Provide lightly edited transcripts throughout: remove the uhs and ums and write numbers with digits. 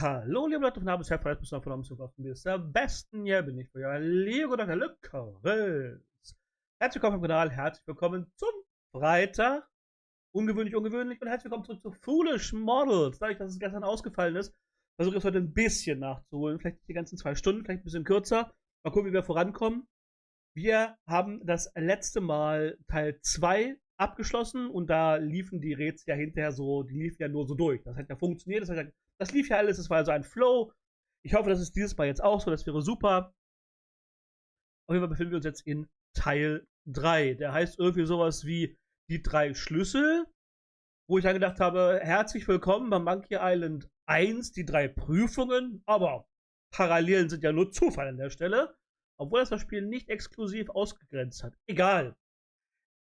Hallo, liebe Leute von Namen, bisher, bis von Namen zu waffen. Bisher, besten hier bin ich für euer Lego Dr. LeKris. Herzlich willkommen am Kanal, herzlich willkommen zum Freitag. Ungewöhnlich und herzlich willkommen zurück zu Foolish Models. Dadurch, dass es gestern ausgefallen ist, versuche ich es heute ein bisschen nachzuholen. Vielleicht nicht die ganzen 2 Stunden, vielleicht ein bisschen kürzer. Mal gucken, wie wir vorankommen. Wir haben das letzte Mal Teil 2 abgeschlossen und da liefen die Rätsel ja hinterher so, die liefen ja nur so durch. Das hat ja funktioniert, das lief ja alles, das war also ein Flow. Ich hoffe, das ist dieses Mal jetzt auch so, das wäre super. Auf jeden Fall befinden wir uns jetzt in Teil 3. Der heißt irgendwie sowas wie die 3 Schlüssel, wo ich dann gedacht habe, herzlich willkommen bei Monkey Island 1, die 3 Prüfungen, aber Parallelen sind ja nur Zufall an der Stelle, obwohl das Spiel nicht exklusiv ausgegrenzt hat. Egal.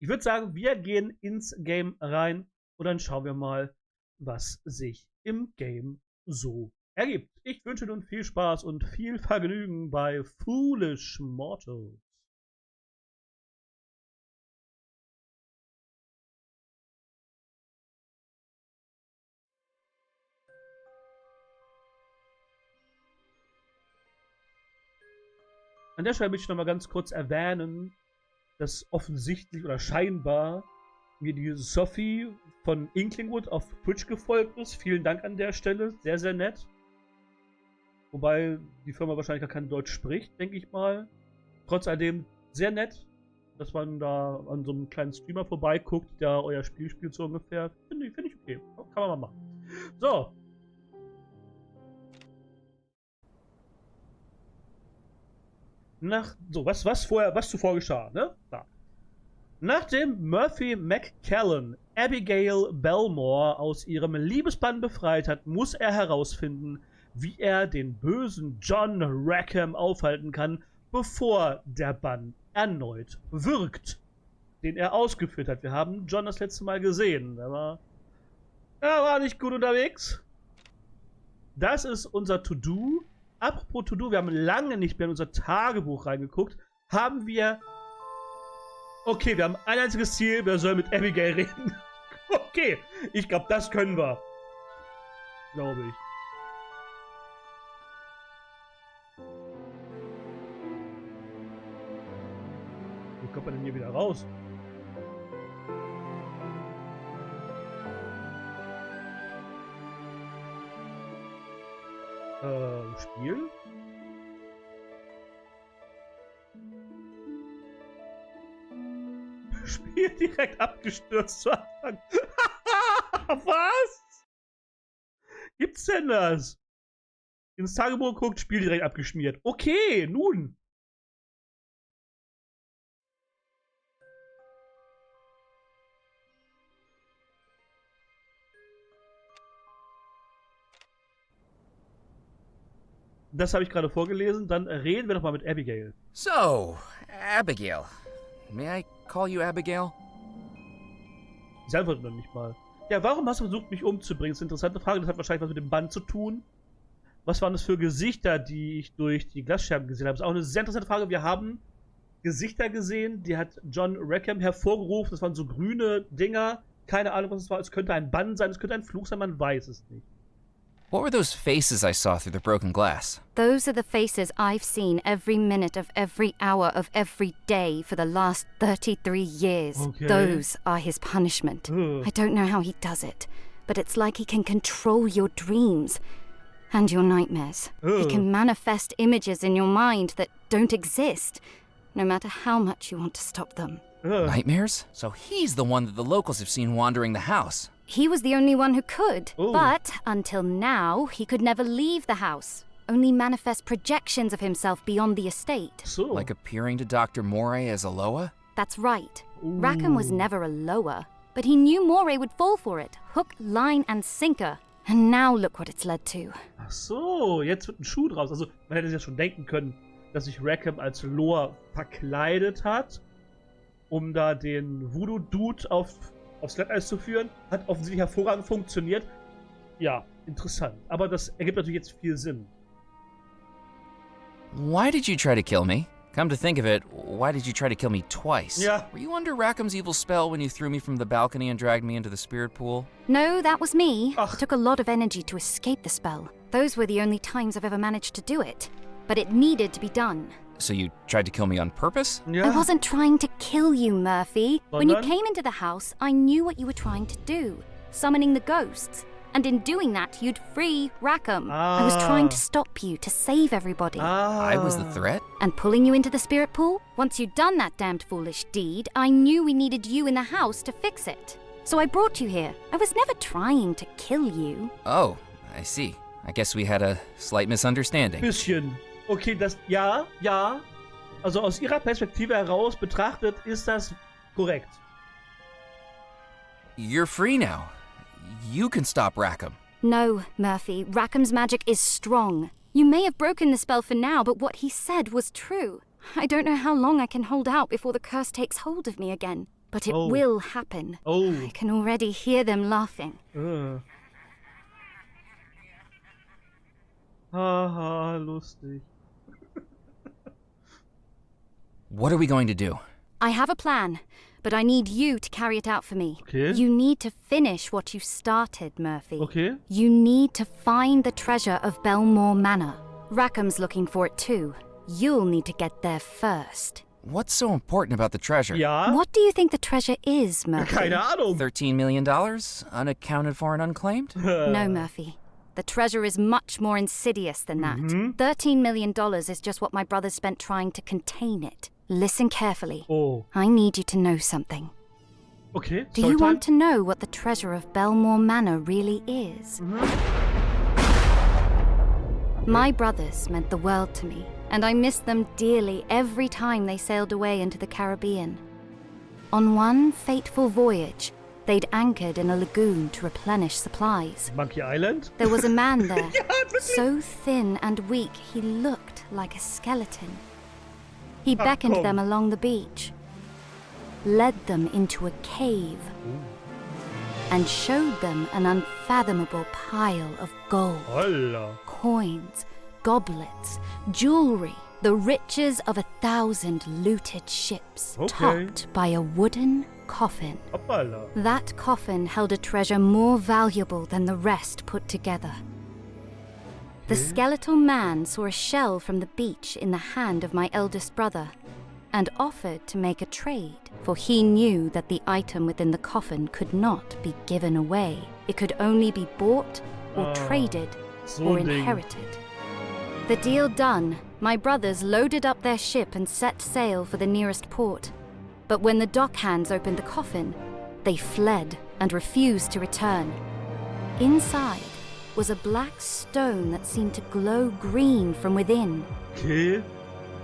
Ich würde sagen, wir gehen ins Game rein und dann schauen wir mal, was sich im Game so ergibt. Ich wünsche nun viel Spaß und viel Vergnügen bei Foolish Models. An der Stelle möchte ich noch mal ganz kurz erwähnen, dass offensichtlich oder scheinbar mir die Sophie von Inklingwood auf Twitch gefolgt ist. Vielen Dank an der Stelle. Sehr, sehr nett. Wobei die Firma wahrscheinlich gar kein Deutsch spricht, denke ich mal. Trotz alledem sehr nett, dass man da an so einem kleinen Streamer vorbeiguckt, der euer Spiel spielt so ungefähr. Finde ich okay. Kann man mal machen. So. Was zuvor geschah, ne? Da. Nachdem Muffy McCallan Abigail Bellemore aus ihrem Liebesbann befreit hat, muss er herausfinden, wie er den bösen John Rackham aufhalten kann, bevor der Bann erneut wirkt, den er ausgeführt hat. Wir haben John das letzte Mal gesehen, aber er war nicht gut unterwegs. Das ist unser To-Do. Apropos To-Do, wir haben lange nicht mehr in unser Tagebuch reingeguckt. Okay, wir haben ein einziges Ziel, wir sollen mit Abigail reden. Okay, ich glaube, das können wir. Glaube ich. Wie kommt man denn hier wieder raus? Spiel? Spiel direkt abgestürzt zu Anfang. Was? Gibt's denn das? Ins Tagebuch guckt, Spiel direkt abgeschmiert. Okay, nun. Das habe ich gerade vorgelesen. Dann reden wir doch mal mit Abigail. So, Abigail. May I call you Abigail? Sie antwortet noch nicht mal. Ja, warum hast du versucht, mich umzubringen? Das ist eine interessante Frage. Das hat wahrscheinlich was mit dem Band zu tun. Was waren das für Gesichter, die ich durch die Glasscherben gesehen habe? Das ist auch eine sehr interessante Frage. Wir haben Gesichter gesehen, die hat John Rackham hervorgerufen. Das waren so grüne Dinger. Keine Ahnung, was es war. Es könnte ein Bann sein, es könnte ein Fluch sein, man weiß es nicht. What were those faces I saw through the broken glass? Those are the faces I've seen every minute of every hour of every day for the last 33 years. Okay. Those are his punishment. Ugh. I don't know how he does it, but it's like he can control your dreams and your nightmares. He can manifest images in your mind that don't exist, no matter how much you want to stop them. Nightmares? So he's the one that the locals have seen wandering the house. He was the only one who could, Ooh. but until now, he could never leave the house. Only manifest projections of himself beyond the estate. So. Like appearing to Dr. Moray as Aloha? That's right. Ooh. Rackham was never a lower, but he knew Moray would fall for it. Hook, line and sinker. And now look what it's led to. Ach so, jetzt wird ein Schuh draus. Also, man hätte sich ja schon denken können, dass sich Rackham als Loa verkleidet hat, um da den Voodoo-Dude aufs Glatteis zu führen. Hat offensichtlich hervorragend funktioniert. Ja, interessant. Aber das ergibt natürlich jetzt viel Sinn. Why did you try to kill me? Come to think of it, why did you try to kill me twice? Yeah. Were you under Rackham's evil spell when you threw me from the balcony and dragged me into the spirit pool? No, that was me. Ach. It took a lot of energy to escape the spell. Those were the only times I've ever managed to do it. But it needed to be done. So you tried to kill me on purpose? Ja. I wasn't trying to kill you, Murphy. When you Sondern? came into the house, I knew what you were trying to do. Summoning the ghosts. And in doing that, you'd free Rackham. I was trying to stop you, to save everybody. I was the threat? And pulling you into the spirit pool? Once you'd done that damned foolish deed, I knew we needed you in the house to fix it. So I brought you here. I was never trying to kill you. Oh, I see. I guess we had a slight misunderstanding. Bisschen. Okay, das, ja. Also aus ihrer Perspektive heraus betrachtet ist das korrekt. You're free now. You can stop Rackham. No, Murphy. Rackham's magic is strong. You may have broken the spell for now, but what he said was true. I don't know how long I can hold out before the curse takes hold of me again. But it will happen. I can already hear them laughing. Haha, lustig. What are we going to do? I have a plan, but I need you to carry it out for me. Okay. You need to finish what you started, Murphy. Okay. You need to find the treasure of Bellemore Manor. Rackham's looking for it too. You'll need to get there first. What's so important about the treasure? Ja. What do you think the treasure is, Murphy? Keine Ahnung. $13 million? Unaccounted for and unclaimed? No, Murphy. The treasure is much more insidious than that. $13 million is just what my brothers spent trying to contain it. Listen carefully. Oh. I need you to know something. Okay. Do you want to know what the treasure of Bellemore Manor really is? My brothers meant the world to me, and I missed them dearly every time they sailed away into the Caribbean. On one fateful voyage, they'd anchored in a lagoon to replenish supplies. Monkey Island? There was a man there, Ja, wirklich. so thin and weak he looked like a skeleton. He beckoned them along the beach, led them into a cave, and showed them an unfathomable pile of gold, Holla. coins, goblets, jewelry, the riches of 1,000 looted ships, Okay. topped by a wooden coffin. Hoppala. That coffin held a treasure more valuable than the rest put together. The skeletal man saw a shell from the beach in the hand of my eldest brother and offered to make a trade, for he knew that the item within the coffin could not be given away. It could only be bought or traded so or ein Ding. inherited. The deal done, my brothers loaded up their ship and set sail for the nearest port. But when the dockhands opened the coffin, they fled and refused to return. Inside was a black stone that seemed to glow green from within. Okay.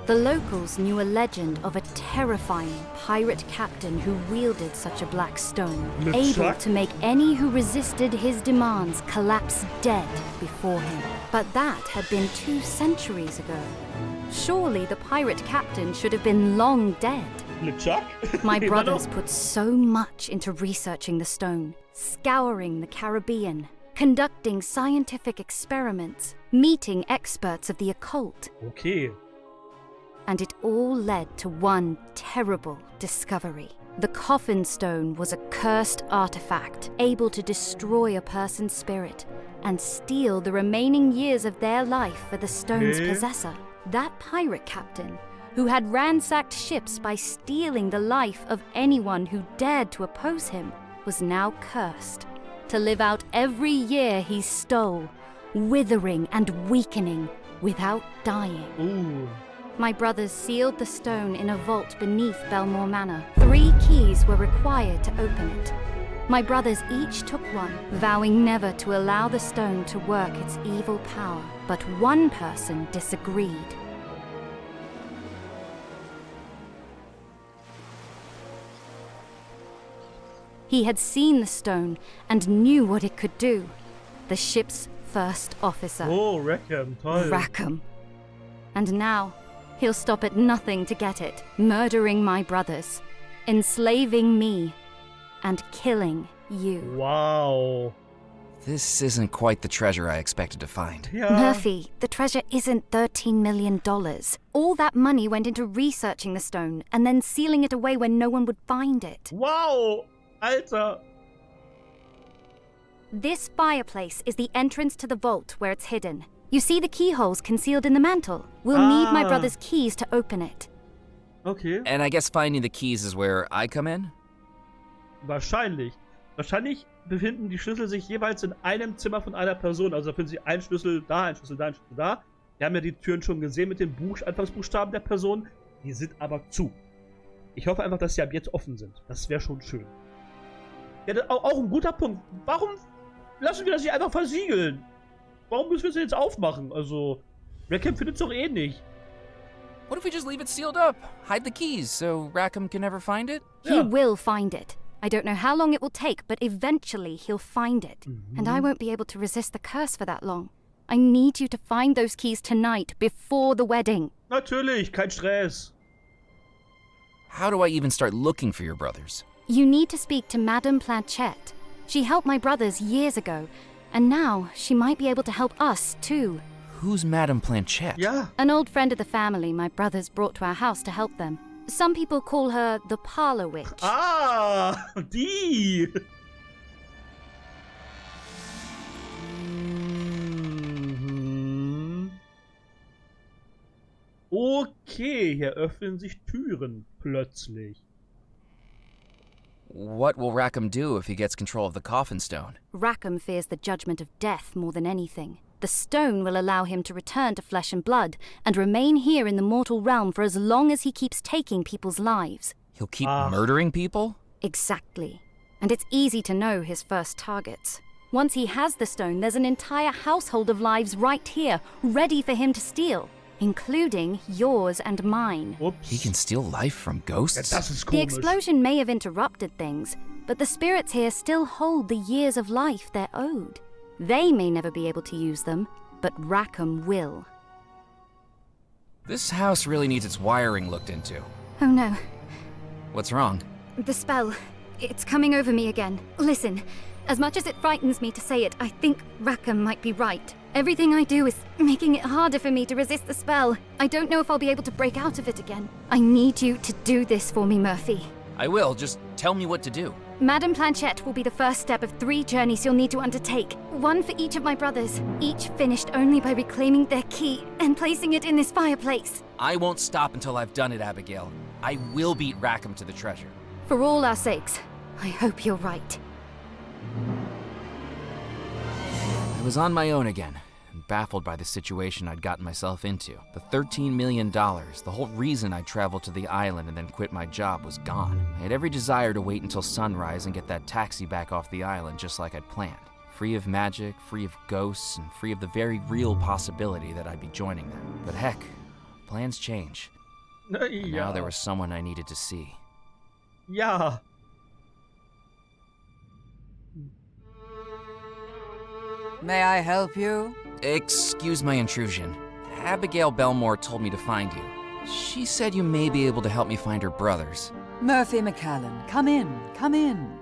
The locals knew a legend of a terrifying pirate captain who wielded such a black stone, able LeChuck? to make any who resisted his demands collapse dead before him. But that had been 2 centuries ago. Surely the pirate captain should have been long dead. LeChuck? My Immer brothers noch? put so much into researching the stone, scouring the Caribbean, conducting scientific experiments, meeting experts of the occult, Okay. and it all led to one terrible discovery. The coffin stone was a cursed artifact, able to destroy a person's spirit and steal the remaining years of their life for the stone's Okay. possessor. That pirate captain, who had ransacked ships by stealing the life of anyone who dared to oppose him, was now cursed to live out every year he stole, withering and weakening without dying. Ooh. My brothers sealed the stone in a vault beneath Bellemore Manor. 3 keys were required to open it. My brothers each took one, vowing never to allow the stone to work its evil power. But one person disagreed. He had seen the stone and knew what it could do. The ship's first officer, Oh, Rackham. Toll. Rackham. And now, he'll stop at nothing to get it, murdering my brothers, enslaving me, and killing you. Wow. This isn't quite the treasure I expected to find. Ja. Murphy, the treasure isn't $13 million. All that money went into researching the stone and then sealing it away where no one would find it. Wow. Alter. This fireplace is the entrance to the vault where it's hidden. You see the keyholes concealed in the mantle? We'll need my brother's keys to open it. Okay. And I guess finding the keys is where I come in? Wahrscheinlich. Wahrscheinlich befinden die Schlüssel sich jeweils in einem Zimmer von einer Person. Also da finden Sie einen Schlüssel da, einen Schlüssel da, einen Schlüssel da. Wir haben ja die Türen schon gesehen mit den Anfangsbuchstaben der Person. Die sind aber zu. Ich hoffe einfach, dass sie ab jetzt offen sind. Das wäre schon schön. Ja, das ist auch ein guter Punkt. Warum lassen wir das hier einfach versiegeln? Warum müssen wir es jetzt aufmachen? Also, Rackham findet es doch eh nicht. What if we just leave it sealed up? Hide the keys so Rackham can never find it? He will find it. I don't know how long it will take, but eventually he'll find it. And I won't be able to resist the curse for that long. I need you to find those keys tonight, before the wedding. Natürlich, kein Stress. How do I even start looking for your brothers? You need to speak to Madame Planchette. She helped my brothers years ago, and now she might be able to help us too. Who's Madame Planchette? Ja. An old friend of the family my brothers brought to our house to help them. Some people call her the Parlor Witch. Ah, die. Okay, hier öffnen sich Türen plötzlich. What will Rackham do if he gets control of the coffin stone? Rackham fears the judgment of death more than anything. The stone will allow him to return to flesh and blood and remain here in the mortal realm for as long as he keeps taking people's lives. He'll keep murdering people? Exactly. And it's easy to know his first targets. Once he has the stone, there's an entire household of lives right here, ready for him to steal, including yours and mine. Ups. He can steal life from ghosts? Ja, das ist The komisch. explosion may have interrupted things, but the spirits here still hold the years of life they're owed. They may never be able to use them, but Rackham will. This house really needs its wiring looked into. Oh no, What's wrong? the spell. It's coming over me again. Listen, as much as it frightens me to say it, I think Rackham might be right. Everything I do is making it harder for me to resist the spell. I don't know if I'll be able to break out of it again. I need you to do this for me, Murphy. I will, just tell me what to do. Madame Planchette will be the first step of 3 journeys you'll need to undertake. One for each of my brothers, each finished only by reclaiming their key and placing it in this fireplace. I won't stop until I've done it, Abigail. I will beat Rackham to the treasure. For all our sakes, I hope you're right. I was on my own again, and baffled by the situation I'd gotten myself into. The $13 million, the whole reason I traveled to the island and then quit my job, was gone. I had every desire to wait until sunrise and get that taxi back off the island just like I'd planned. Free of magic, free of ghosts, and free of the very real possibility that I'd be joining them. But heck, plans change. And now there was someone I needed to see. Ja. May I help you? Excuse my intrusion. Abigail Belmore told me to find you. She said you may be able to help me find her brothers. Murphy McCallan, come in, come in.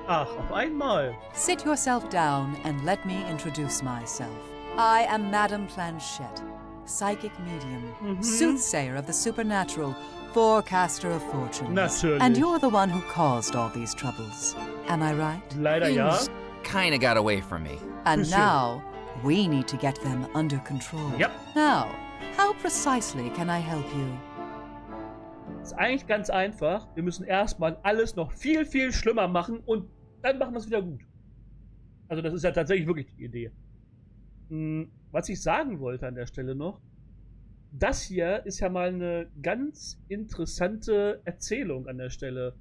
Ach, auf einmal. Sit yourself down and let me introduce myself. I am Madame Planchette, psychic medium, soothsayer of the supernatural, forecaster of fortunes. Natürlich. And you're the one who caused all these troubles. Am I right? Leider ja. Things kinda got away from me. And Monsieur. now, we need to get them under control. Yep. Now, how precisely can I help you? Ist eigentlich ganz einfach. Wir müssen erstmal alles noch viel, viel schlimmer machen und dann machen wir es wieder gut. Also das ist ja tatsächlich wirklich die Idee. Was ich sagen wollte an der Stelle noch, das hier ist ja mal eine ganz interessante Erzählung an der Stelle.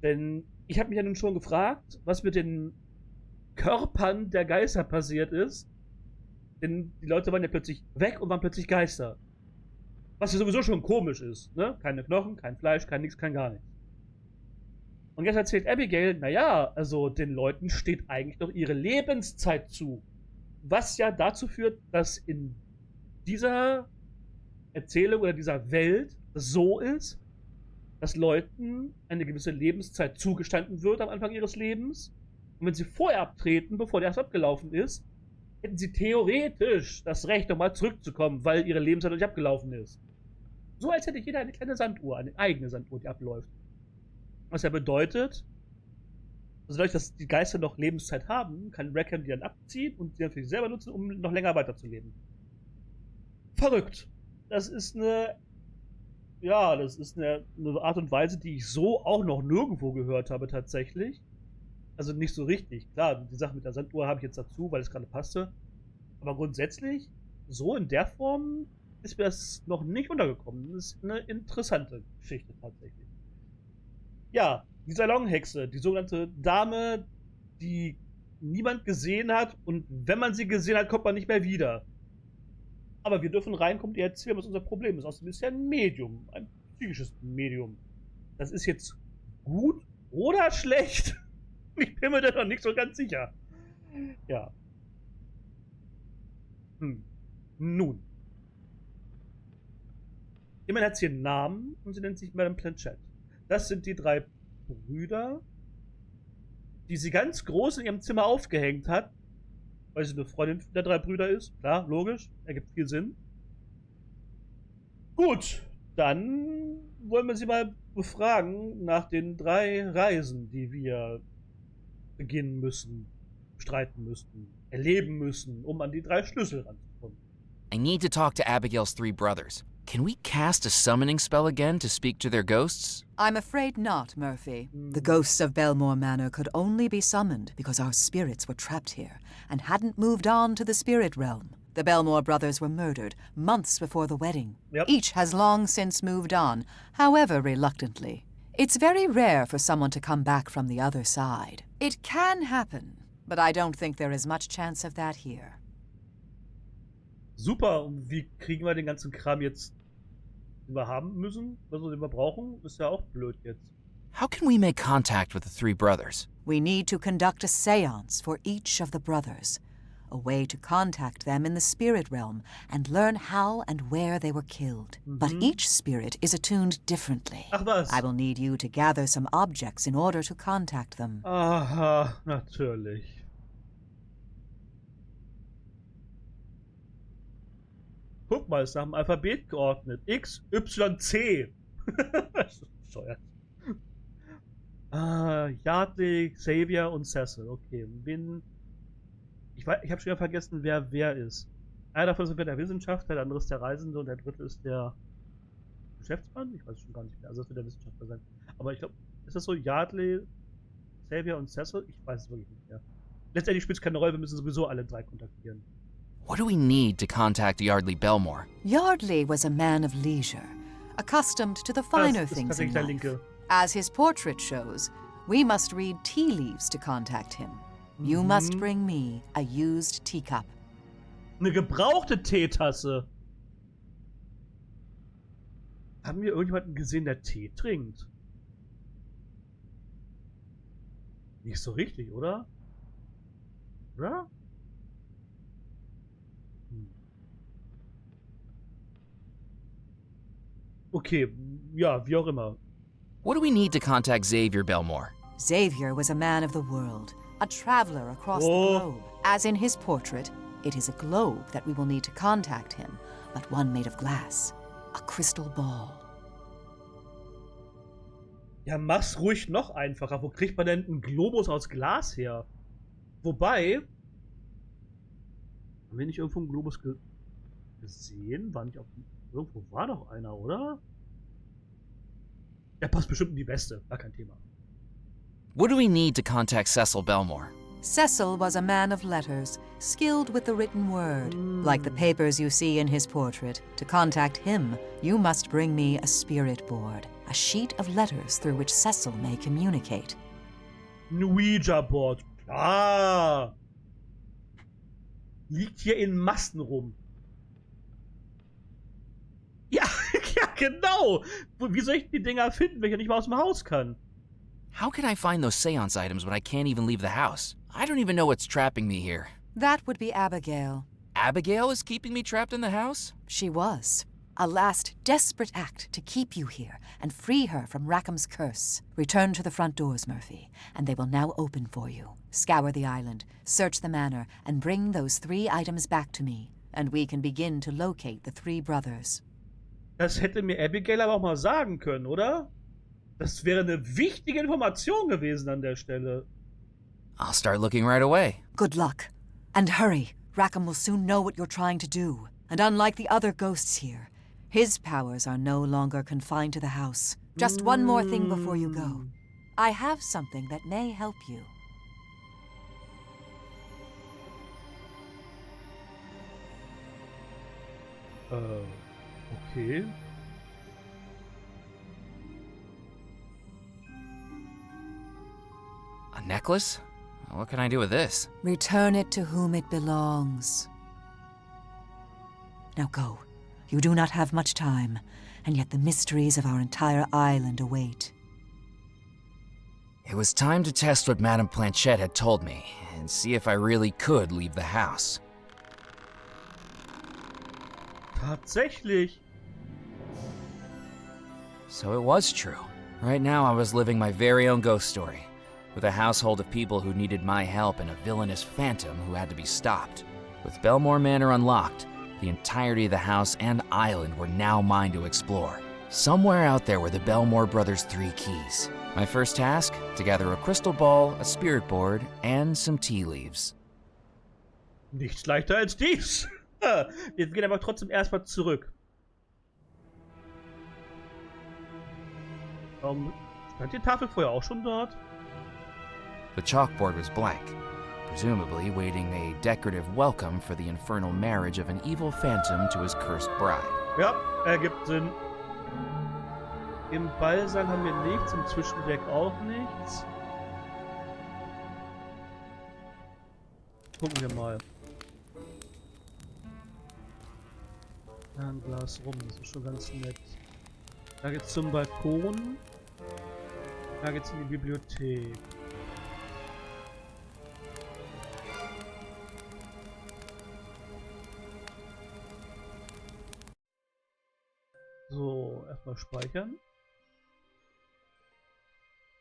Denn ich habe mich ja nun schon gefragt, was mit den Körpern der Geister passiert ist. Denn die Leute waren ja plötzlich weg und waren plötzlich Geister. Was ja sowieso schon komisch ist, ne? Keine Knochen, kein Fleisch, kein nix, kein gar nichts. Und jetzt erzählt Abigail, naja, also den Leuten steht eigentlich noch ihre Lebenszeit zu. Was ja dazu führt, dass in dieser Erzählung oder dieser Welt es so ist, dass Leuten eine gewisse Lebenszeit zugestanden wird am Anfang ihres Lebens. Und wenn sie vorher abtreten, bevor der erst abgelaufen ist, hätten sie theoretisch das Recht, nochmal zurückzukommen, weil ihre Lebenszeit noch nicht abgelaufen ist. So als hätte jeder eine kleine Sanduhr, eine eigene Sanduhr, die abläuft. Was ja bedeutet, Also dadurch, dass die Geister noch Lebenszeit haben, kann Rackham die dann abziehen und die dann für sich selber nutzen, um noch länger weiterzuleben. Verrückt. Das ist eine Art und Weise, die ich so auch noch nirgendwo gehört habe tatsächlich. Also nicht so richtig. Klar, die Sache mit der Sanduhr habe ich jetzt dazu, weil es gerade passte. Aber grundsätzlich, so in der Form ist mir das noch nicht untergekommen. Das ist eine interessante Geschichte tatsächlich. Ja, die Salonhexe, die sogenannte Dame, die niemand gesehen hat und wenn man sie gesehen hat, kommt man nicht mehr wieder. Aber wir dürfen reinkommen, die erzählen, was unser Problem ist. Außerdem ist ja ein Medium, ein psychisches Medium. Das ist jetzt gut oder schlecht? Ich bin mir da noch nicht so ganz sicher. Ja. Nun. Jemand hat sie einen Namen und sie nennt sich Madame Planchette. Das sind die 3 Brüder, die sie ganz groß in ihrem Zimmer aufgehängt hat, weil sie eine Freundin der 3 Brüder ist. Klar, logisch, ergibt viel Sinn. Gut, dann wollen wir sie mal befragen nach den 3 Reisen, die wir beginnen müssen, streiten müssen, erleben müssen, um an die 3 Schlüssel ranzukommen. I need to talk to Abigail's 3 brothers. Can we cast a summoning spell again to speak to their ghosts? I'm afraid not, Murphy. The ghosts of Bellemore Manor could only be summoned because our spirits were trapped here and hadn't moved on to the spirit realm. The Bellemore brothers were murdered months before the wedding. Yep. Each has long since moved on, however reluctantly. It's very rare for someone to come back from the other side. It can happen, but I don't think there is much chance of that here. Super, und wie kriegen wir den ganzen Kram jetzt, den wir haben müssen, also den wir brauchen? Ist ja auch blöd jetzt. How can we make contact with the 3 brothers? We need to conduct a seance for each of the brothers, a way to contact them in the spirit realm and learn how and where they were killed. But each spirit is attuned differently. Ach was. I will need you to gather some objects in order to contact them. Aha, natürlich. Guck mal, ist nach dem Alphabet geordnet. X, Y, C. Bescheuert. Yardley, Xavier und Cecil. Okay, ich habe schon wieder vergessen, wer ist. Einer davon ist der Wissenschaftler, der andere ist der Reisende und der dritte ist der Geschäftsmann? Ich weiß schon gar nicht mehr. Also das wird der Wissenschaftler sein. Aber ich glaube, ist das so? Yardley, Xavier und Cecil? Ich weiß es wirklich nicht mehr. Letztendlich spielt es keine Rolle, wir müssen sowieso alle 3 kontaktieren. What do we need to contact Yardley Bellemore? Yardley was a man of leisure, accustomed to the finer things in life. As his portrait shows, we must read tea leaves to contact him. You must bring me a used teacup. Eine gebrauchte Teetasse. Haben wir irgendjemanden gesehen, der Tee trinkt? Nicht so richtig, oder? Oder? Okay, ja, wie auch immer. What do we need to contact Xavier Bellemore? Xavier was a man of the world, a traveler across the globe. As in his portrait, it is a globe that we will need to contact him, but one made of glass, a crystal ball. Ja, mach's ruhig noch einfacher. Wo kriegt man denn einen Globus aus Glas her? Wobei, haben wir nicht irgendwo einen Globus gesehen? Irgendwo war doch einer, oder? Der passt bestimmt in die Weste, gar kein Thema. What do we need to contact Cecil Bellemore? Cecil was a man of letters, skilled with the written word, like the papers you see in his portrait. To contact him, you must bring me a spirit board, a sheet of letters through which Cecil may communicate. Ein Ouija-Board, klar. Liegt hier in Masten rum. Ja, ja, genau. Wie soll ich die Dinger finden, wenn ich nicht mal aus dem Haus kann? How can I find those seance items when I can't even leave the house? I don't even know what's trapping me here. That would be Abigail. Abigail is keeping me trapped in the house? She was. A last desperate act to keep you here and free her from Rackham's curse. Return to the front doors, Murphy, and they will now open for you. Scour the island, search the manor, and bring those 3 items back to me, and we can begin to locate the 3 brothers. Das hätte mir Abigail aber auch mal sagen können, oder? Das wäre eine wichtige Information gewesen an der Stelle. I'll start looking right away. Good luck. And hurry. Rackham will soon know what you're trying to do. And unlike the other ghosts here, his powers are no longer confined to the house. Just one more thing before you go. I have something that may help you. Okay. A necklace? What can I do with this? Return it to whom it belongs. Now go. You do not have much time, and yet the mysteries of our entire island await. It was time to test what Madame Planchette had told me, and see if I really could leave the house. Tatsächlich. So it was true. Right now I was living my very own ghost story, with a household of people who needed my help and a villainous phantom who had to be stopped. With Bellemore Manor unlocked, the entirety of the house and island were now mine to explore. Somewhere out there were the Bellemore brothers' 3 keys. My first task, to gather a crystal ball, a spirit board, and some tea leaves. Nichts leichter als dies. Wir gehen aber trotzdem erstmal zurück. Stand die Tafel vorher auch schon dort? The chalkboard was blank, presumably waiting a decorative welcome for the infernal marriage of an evil phantom to his cursed bride. Ja, ergibt Sinn. Im Ballsaal haben wir nichts, im Zwischendeck auch nichts. Gucken wir mal. Ja, ein Glas rum, das ist schon ganz nett. Da geht's zum Balkon. Da geht's in die Bibliothek. So, erstmal speichern.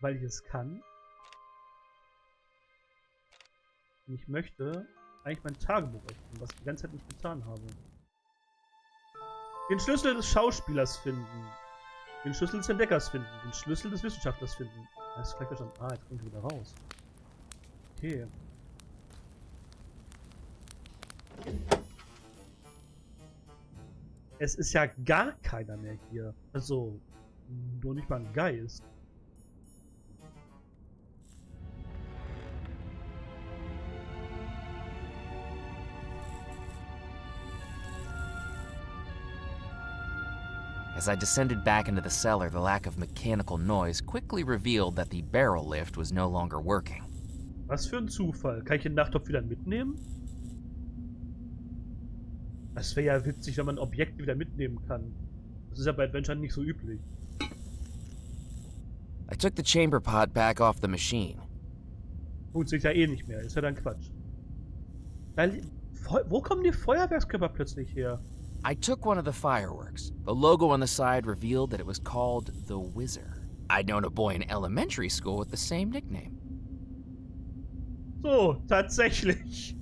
Weil ich es kann. Und ich möchte eigentlich mein Tagebuch öffnen, was ich die ganze Zeit nicht getan habe. Den Schlüssel des Schauspielers finden. Den Schlüssel des Entdeckers finden. Den Schlüssel des Wissenschaftlers finden. Das ist vielleicht schon. Ah, jetzt kommt er wieder raus. Okay. Es ist ja gar keiner mehr hier. Also, nur nicht mal ein Geist. As I descended back into the cellar, the lack of mechanical noise quickly revealed that the barrel lift was no longer working. Was für ein Zufall. Kann ich den Nachttopf wieder mitnehmen? Das wäre ja witzig, wenn man Objekte wieder mitnehmen kann. Das ist ja bei Adventure nicht so üblich. I took the chamber pot back off the machine. Gut, sehe ich ja eh nicht mehr. Ist ja dann Quatsch. Wo kommen die Feuerwerkskörper plötzlich her? I took one of the fireworks. The logo on the side revealed that it was called the Whizzer. I'd known a boy in elementary school with the same nickname. So, tatsächlich.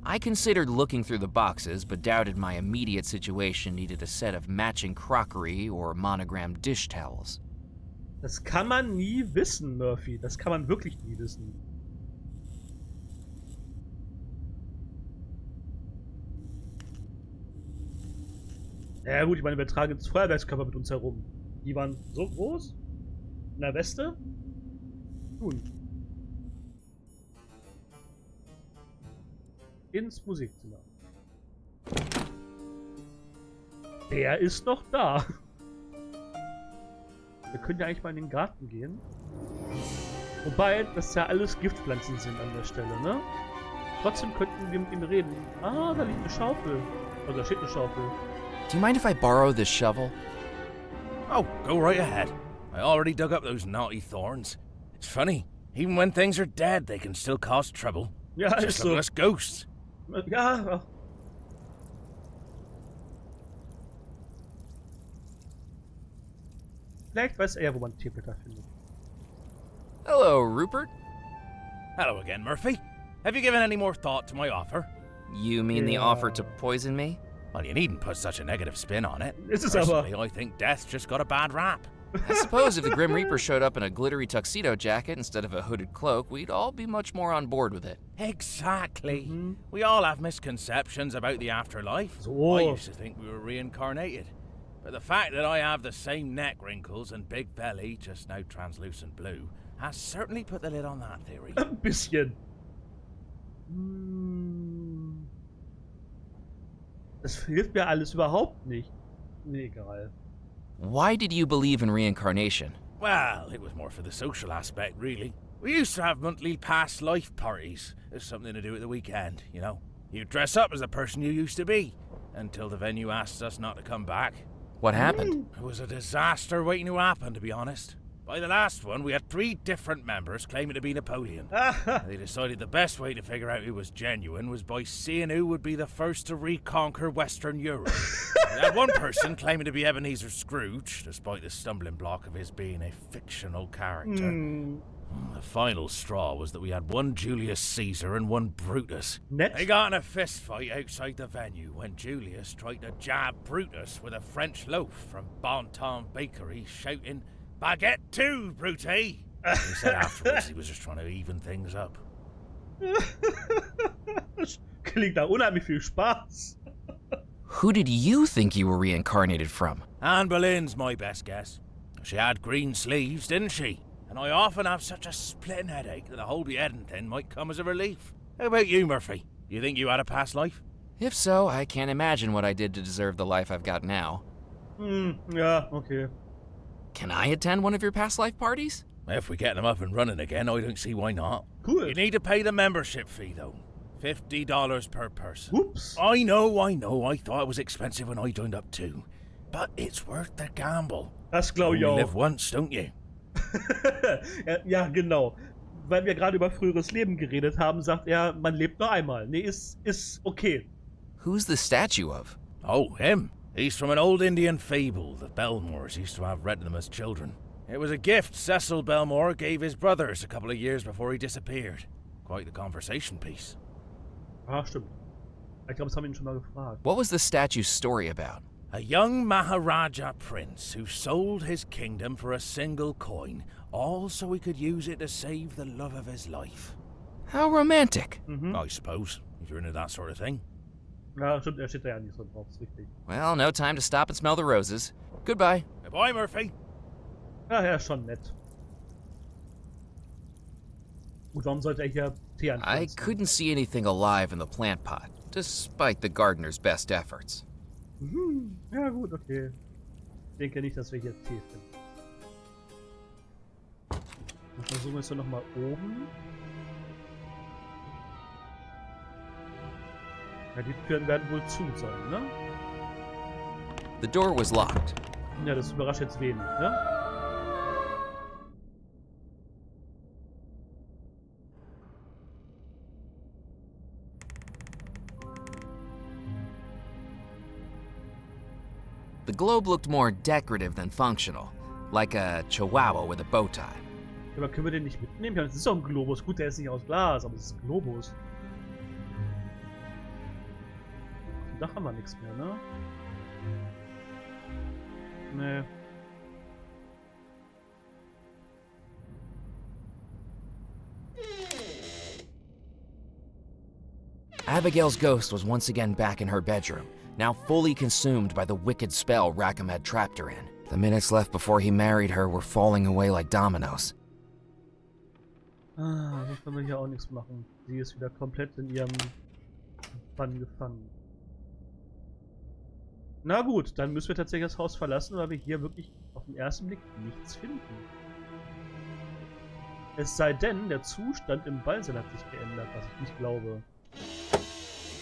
I considered looking through the boxes, but doubted my immediate situation needed a set of matching crockery or monogrammed dish towels. Das kann man nie wissen, Murphy. Das kann man wirklich nie wissen. Ja gut, ich meine, wir tragen jetzt Feuerwerkskörper mit uns herum. Die waren so groß? In der Weste? Nun. Ins Musikzimmer. Der ist noch da. Wir können ja eigentlich mal in den Garten gehen. Wobei, das ja alles Giftpflanzen sind an der Stelle, ne? Trotzdem könnten wir mit ihm reden. Ah, da liegt eine Schaufel. Also da steht eine Schaufel. Do you mind if I borrow this shovel? Oh, go right ahead. I already dug up those naughty thorns. It's funny, even when things are dead, they can still cause trouble. Ja, ist Just so. like us ghosts. Ja. Vielleicht weiß er ja, wo man Teeblätter findet. Hello, Rupert. Hello again, Murphy. Have you given any more thought to my offer? You mean the Yeah. offer to poison me? Well, you needn't put such a negative spin on it. This is aber- Personally, I think death just got a bad rap. I suppose if the Grim Reaper showed up in a glittery tuxedo jacket instead of a hooded cloak, we'd all be much more on board with it. Exactly. We all have misconceptions about the afterlife. So. I used to think we were reincarnated. But the fact that I have the same neck wrinkles and big belly, just now translucent blue, has certainly put the lid on that theory. Ein bisschen. Das hilft mir alles überhaupt nicht. Nee, egal. Why did you believe in reincarnation? Well, it was more for the social aspect, really. We used to have monthly past life parties. There's something to do at the weekend, you know. You dress up as the person you used to be, until the venue asked us not to come back. What happened? It was a disaster waiting to happen, to be honest. By the last one, we had 3 different members claiming to be Napoleon. They decided the best way to figure out who was genuine was by seeing who would be the first to reconquer Western Europe. We had one person claiming to be Ebenezer Scrooge, despite the stumbling block of his being a fictional character. The final straw was that we had one Julius Caesar and one Brutus. Nett. They got in a fist fight outside the venue when Julius tried to jab Brutus with a French loaf from Bon Ton Bakery, shouting, "Baguette too, Brute!" He said afterwards he was just trying to even things up. Klingt nach unheimlich viel Spaß. Who did you think you were reincarnated from? Anne Boleyn's my best guess. She had green sleeves, didn't she? And I often have such a splitting headache that a whole beheading thing might come as a relief. How about you, Murphy? You think you had a past life? If so, I can't imagine what I did to deserve the life I've got now. Ja, okay. Can I attend one of your past life parties? If we get them up and running again, I don't see why not. Cool. You need to pay the membership fee, though. $50 per person. Oops. I know. I thought it was expensive when I joined up too. But it's worth the gamble. Das glaube ich You auch. live once, don't you? Ja, genau. Weil wir gerade über früheres Leben geredet haben, sagt er, man lebt nur einmal. Nee, ist okay. Who's the statue of? Oh, him. He's from an old Indian fable the Bellemores used to have read to them as children. It was a gift Cecil Bellemore gave his brothers a couple of years before he disappeared. Quite the conversation piece. Ah, stimmt. Ich glaube, das haben wir ihn schon mal gefragt. What was the statue's story about? A young Maharaja prince who sold his kingdom for a single coin, all so he could use it to save the love of his life. How romantic. I suppose, if you're into that sort of thing. Ja, stimmt, er steht da ja nicht so drauf, ist richtig. Well, no time to stop and smell the roses. Goodbye. Goodbye, Murphy. Ja, er ist schon nett. Gut, warum sollte er hier Tee anpflanzen? I couldn't see anything alive in the plant pot, despite the gardener's best efforts. Ja, gut, okay. Ich denke nicht, dass wir hier Tee finden. Dann versuchen wir es nochmal oben. Ja, die Türen werden wohl zu sein, ne? The door was locked. Ja, das überrascht jetzt wenig, ne? The globe looked more decorative than functional, like a chihuahua with a bow tie. Aber können wir den nicht mitnehmen? Ja, das ist doch ein Globus. Gut, der ist nicht aus Glas, aber es ist ein Globus. Auf dem Dach haben wir nichts mehr, ne? Nee. Abigail's ghost was once again back in her bedroom, now fully consumed by the wicked spell Rackham had trapped her in. The minutes left before he married her were falling away like dominoes. Ah, so können wir hier auch nichts machen. Sie ist wieder komplett in ihrem Bann gefangen. Na gut, dann müssen wir tatsächlich das Haus verlassen, weil wir hier wirklich auf den ersten Blick nichts finden. Es sei denn, der Zustand im Ballsaal hat sich geändert, was ich nicht glaube.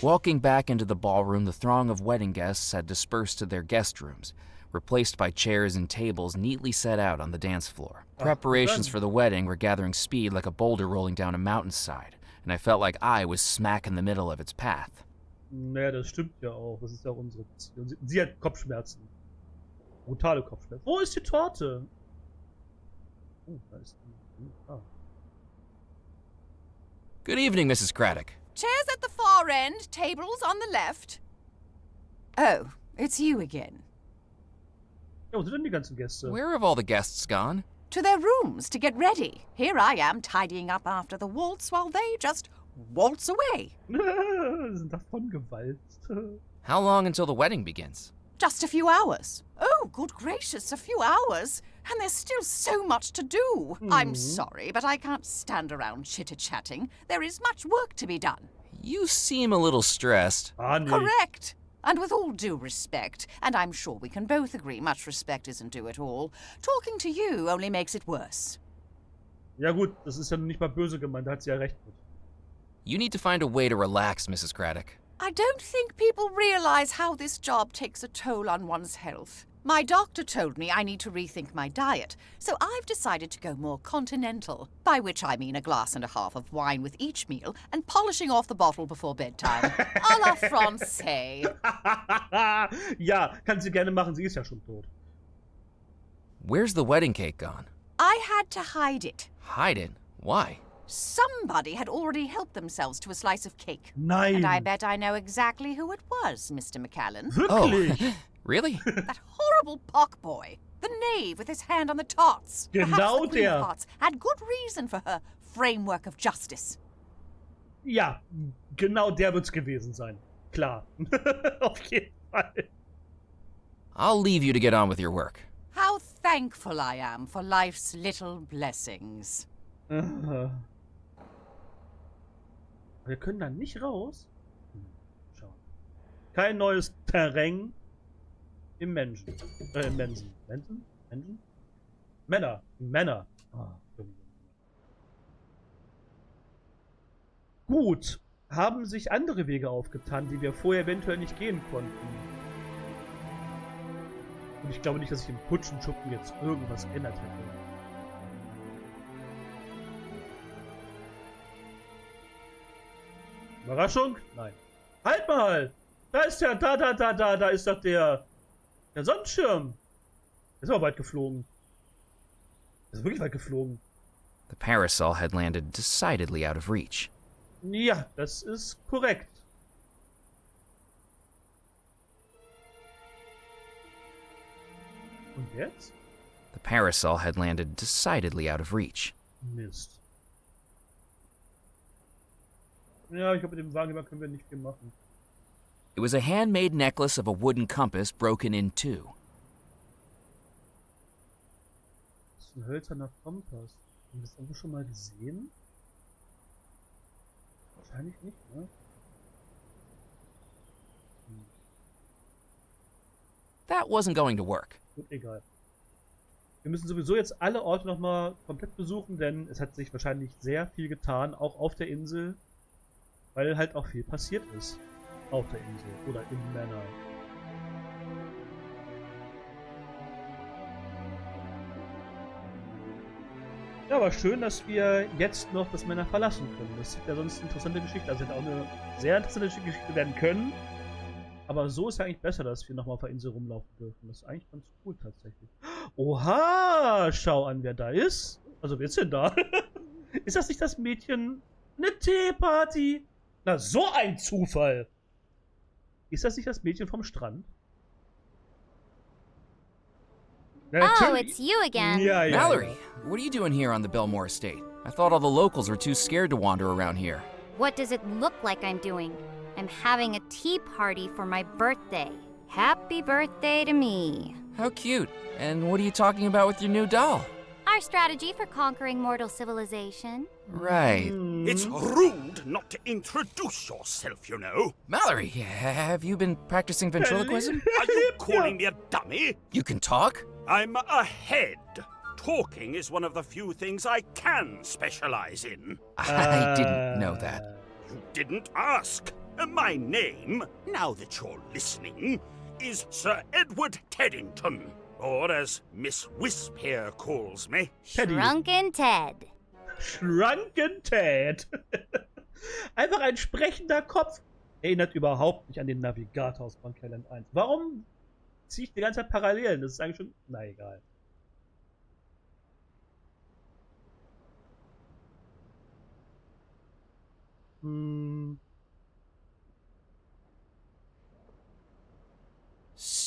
Walking back into the ballroom, the throng of wedding guests had dispersed to their guest rooms, replaced by chairs and tables neatly set out on the dance floor. Preparations for the wedding were gathering speed like a boulder rolling down a mountainside, and I felt like I was smack in the middle of its path. Naja, das stimmt ja auch. Das ist ja auch unsere Ziel. Und sie hat Kopfschmerzen. Brutale Kopfschmerzen. Wo ist die Torte? Oh, da ist die. Ah. Good evening, Mrs. Craddock. Chairs at the far end, tables on the left. Oh, it's you again. Ja, wo sind denn die ganzen Gäste? Where have all the guests gone? To their rooms to get ready. Here I am tidying up after the waltz while they just waltz away. Sind davon gewalzt. How long until the wedding begins? Just a few hours. Oh, good gracious, a few hours? And there's still so much to do. I'm sorry, but I can't stand around chitter-chatting. There is much work to be done. You seem a little stressed. Ah, nee. Correct. And with all due respect, and I'm sure we can both agree much respect isn't due at all, talking to you only makes it worse. Ja gut, das ist ja nicht mal böse gemeint, da hat sie ja recht mit. You need to find a way to relax, Mrs. Craddock. I don't think people realize how this job takes a toll on one's health. My doctor told me I need to rethink my diet, so I've decided to go more continental, by which I mean a glass and a half of wine with each meal and polishing off the bottle before bedtime. A la Francais. Ja, kann sie gerne machen, sie ist ja schon tot. Where's the wedding cake gone? I had to hide it. Hide it? Why? Somebody had already helped themselves to a slice of cake. Nein. And I bet I know exactly who it was, Mr. McCallan. Wirklich? Oh, really? That horrible pock boy. The knave with his hand on the tarts. Genau Perhaps the Queen der. of Hearts had good reason for her framework of justice. Ja, genau der wird's gewesen sein. Klar. Auf jeden Fall. I'll leave you to get on with your work. How thankful I am for life's little blessings. Wir können da nicht raus. Schauen. Kein neues Terrain im Menschen. Im Mensen. Menschen? Menschen? Männer. Männer. Ah, gut. Haben sich andere Wege aufgetan, die wir vorher eventuell nicht gehen konnten. Und ich glaube nicht, dass sich im Putschenschuppen jetzt irgendwas geändert hätte. Überraschung? Nein. Halt mal! Da ist der, da ist doch der Sonnenschirm. Der ist aber weit geflogen. Der ist wirklich weit geflogen. The parasol had landed decidedly out of reach. Ja, das ist korrekt. Und jetzt? The parasol had landed decidedly out of reach. Mist. Ja, ich glaube, mit dem Wagenheber können wir nicht viel machen. It was a handmade necklace of a wooden compass broken in two. Das ist ein hölzerner Kompass. Haben wir das irgendwo schon mal gesehen? Wahrscheinlich nicht, ne? That wasn't going to work. Gut, egal. Wir müssen sowieso jetzt alle Orte nochmal komplett besuchen, denn es hat sich wahrscheinlich sehr viel getan, auch auf der Insel, weil halt auch viel passiert ist. Auf der Insel oder im Manor. Ja, aber schön, dass wir jetzt noch das Manor verlassen können. Das ist ja sonst eine interessante Geschichte. Also hätte auch eine sehr interessante Geschichte werden können. Aber so ist ja eigentlich besser, dass wir nochmal auf der Insel rumlaufen dürfen. Das ist eigentlich ganz cool tatsächlich. Oha! Schau an, wer da ist. Also, wer ist denn da? Ist das nicht das Mädchen? Eine Teeparty? Na, so ein Zufall! Ist das nicht das Mädchen vom Strand? Na, Oh, natürlich. it's you again. Ja, ja. Mallory, what are you doing here on the Bellemore estate? I thought all the locals were too scared to wander around here. What does it look like I'm doing? I'm having a tea party for my birthday. Happy birthday to me. How cute. And what are you talking about with your new doll? Our strategy for conquering mortal civilization. Right. It's rude not to introduce yourself, you know. Mallory, have you been practicing ventriloquism? Are you calling me a dummy? You can talk? I'm a head. Talking is one of the few things I can specialize in. I didn't know that. You didn't ask. My name, now that you're listening, is Sir Edward Teddington. Or as Miss Wisp here calls me. Teddy. Shrunken Ted. Shrunken Ted. Einfach ein sprechender Kopf. Erinnert überhaupt nicht an den Navigator aus Monkey Island 1. Warum ziehe ich die ganze Zeit Parallelen? Das ist eigentlich schon... Na egal.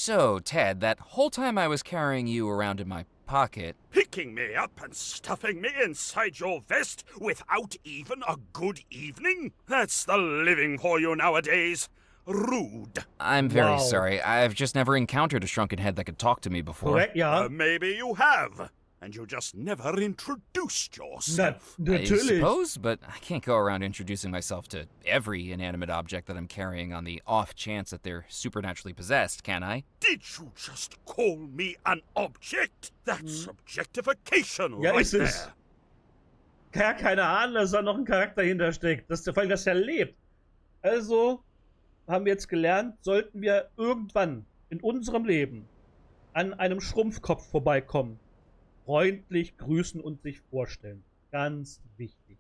So, Ted, that whole time I was carrying you around in my pocket... Picking me up and stuffing me inside your vest without even a good evening? That's the living for you nowadays. Rude. I'm very Wow. sorry. I've just never encountered a shrunken head that could talk to me before. Korrekt, ja. Maybe you have. And you just never introduced yourself. I Natürlich. suppose, but I can't go around introducing myself to every inanimate object that I'm carrying on the off chance that they're supernaturally possessed, can I? Did you just call me an object? That's objectification Ja, right ist es. there. Gar keine Ahnung, dass da noch ein Charakter hintersteckt. Vor allem, dass er lebt. Also haben wir jetzt gelernt, sollten wir irgendwann in unserem Leben an einem Schrumpfkopf vorbeikommen, freundlich grüßen und sich vorstellen. Ganz wichtig.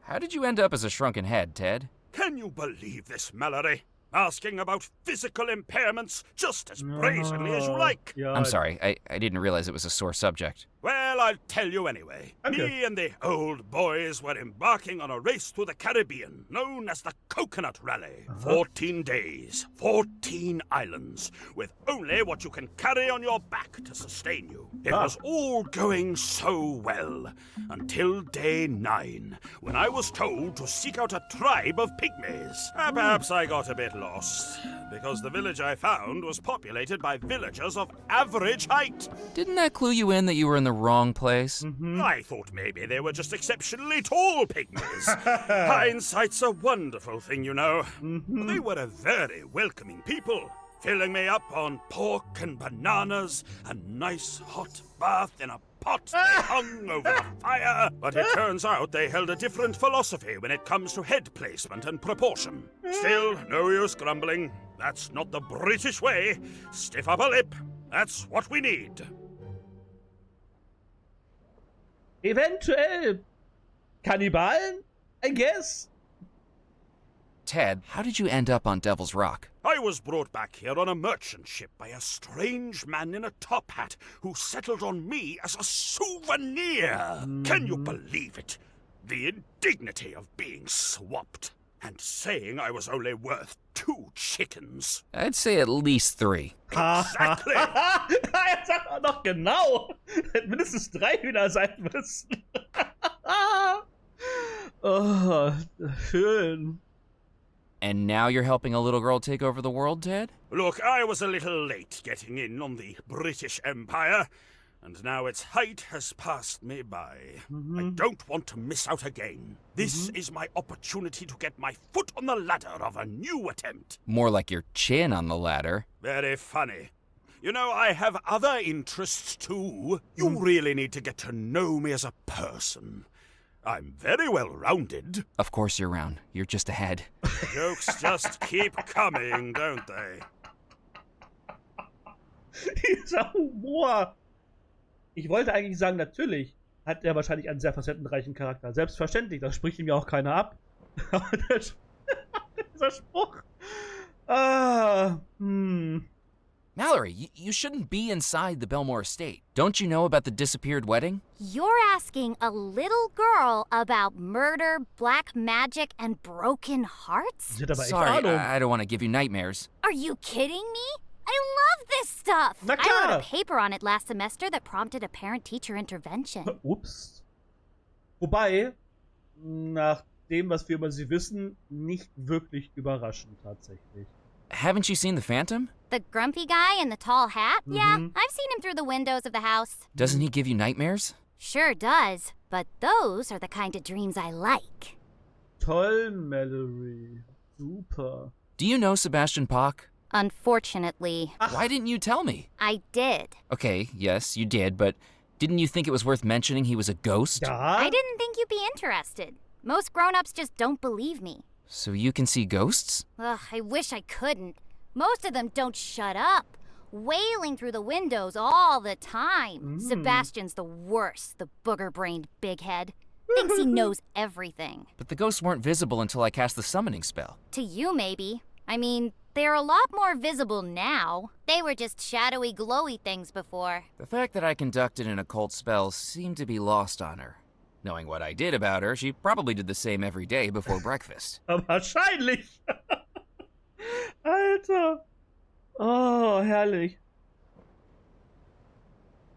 How did you end up as a shrunken head, Ted? Can you believe this, Mallory? Asking about physical impairments just as brazenly as you like. Ja, I'm sorry, I didn't realize it was a sore subject. Well, I'll tell you anyway. Danke. Me and the old boys were embarking on a race through the Caribbean, known as the Coconut Rally. 14 days, 14 islands, with only what you can carry on your back to sustain you. It was all going so well, until day 9, when I was told to seek out a tribe of pygmies. Perhaps I got a bit lost, because the village I found was populated by villagers of average height. Didn't that clue you in that you were in the wrong place? I thought maybe they were just exceptionally tall pygmies. Hindsight's a wonderful thing, you know. They were a very welcoming people, filling me up on pork and bananas, a nice hot bath in a pot they hung over the fire. But it turns out they held a different philosophy when it comes to head placement and proportion. Still, no use grumbling. That's not the British way. Stiff upper lip. That's what we need. eventuell Kannibalen, I guess. Ted, how did you end up on Devil's Rock? I was brought back here on a merchant ship by a strange man in a top hat who settled on me as a souvenir. Can you believe it? The indignity of being swapped and saying I was only worth 2 chickens. I'd say at least 3. Exactly. Er sagt auch noch genau. Hätten mindestens 3 Hühner sein müssen. Oh, schön. And now you're helping a little girl take over the world, Ted? Look, I was a little late getting in on the British Empire, and now its height has passed me by. I don't want to miss out again. This is my opportunity to get my foot on the ladder of a new attempt. More like your chin on the ladder. Very funny. You know, I have other interests too. You really need to get to know me as a person. I'm very well-rounded. Of course you're round. You're just a head. Jokes just keep coming, don't they? Dieser Humor. Ich wollte eigentlich sagen, natürlich hat er wahrscheinlich einen sehr facettenreichen Charakter. Selbstverständlich, das spricht ihm ja auch keiner ab. Aber dieser Spruch. Mallory, you shouldn't be inside the Bellemore estate. Don't you know about the disappeared wedding? You're asking a little girl about murder, black magic, and broken hearts? Sie hat aber echt Sorry, Ahnung. I don't want to give you nightmares. Are you kidding me? I love this stuff! Na I wrote klar. a paper on it last semester that prompted a parent-teacher intervention. Ups. Wobei, nach dem, was wir über sie wissen, nicht wirklich überraschend tatsächlich. Haven't you seen the Phantom? The grumpy guy in the tall hat? Yeah, I've seen him through the windows of the house. Doesn't he give you nightmares? Sure does, but those are the kind of dreams I like. Toll, Mallory. Super. Do you know Sebastian Bach? Unfortunately, Why didn't you tell me? I did. Okay, yes, you did, but didn't you think it was worth mentioning he was a ghost? Ja? I didn't think you'd be interested. Most grown-ups just don't believe me. So you can see ghosts? Ugh, I wish I couldn't. Most of them don't shut up, wailing through the windows all the time. Sebastian's the worst, the booger-brained bighead. Thinks he knows everything. But the ghosts weren't visible until I cast the summoning spell. To you, maybe. I mean, they're a lot more visible now. They were just shadowy, glowy things before. The fact that I conducted an occult spell seemed to be lost on her. Knowing what I did about her, she probably did the same every day before breakfast. Wahrscheinlich. Alter. Oh, herrlich.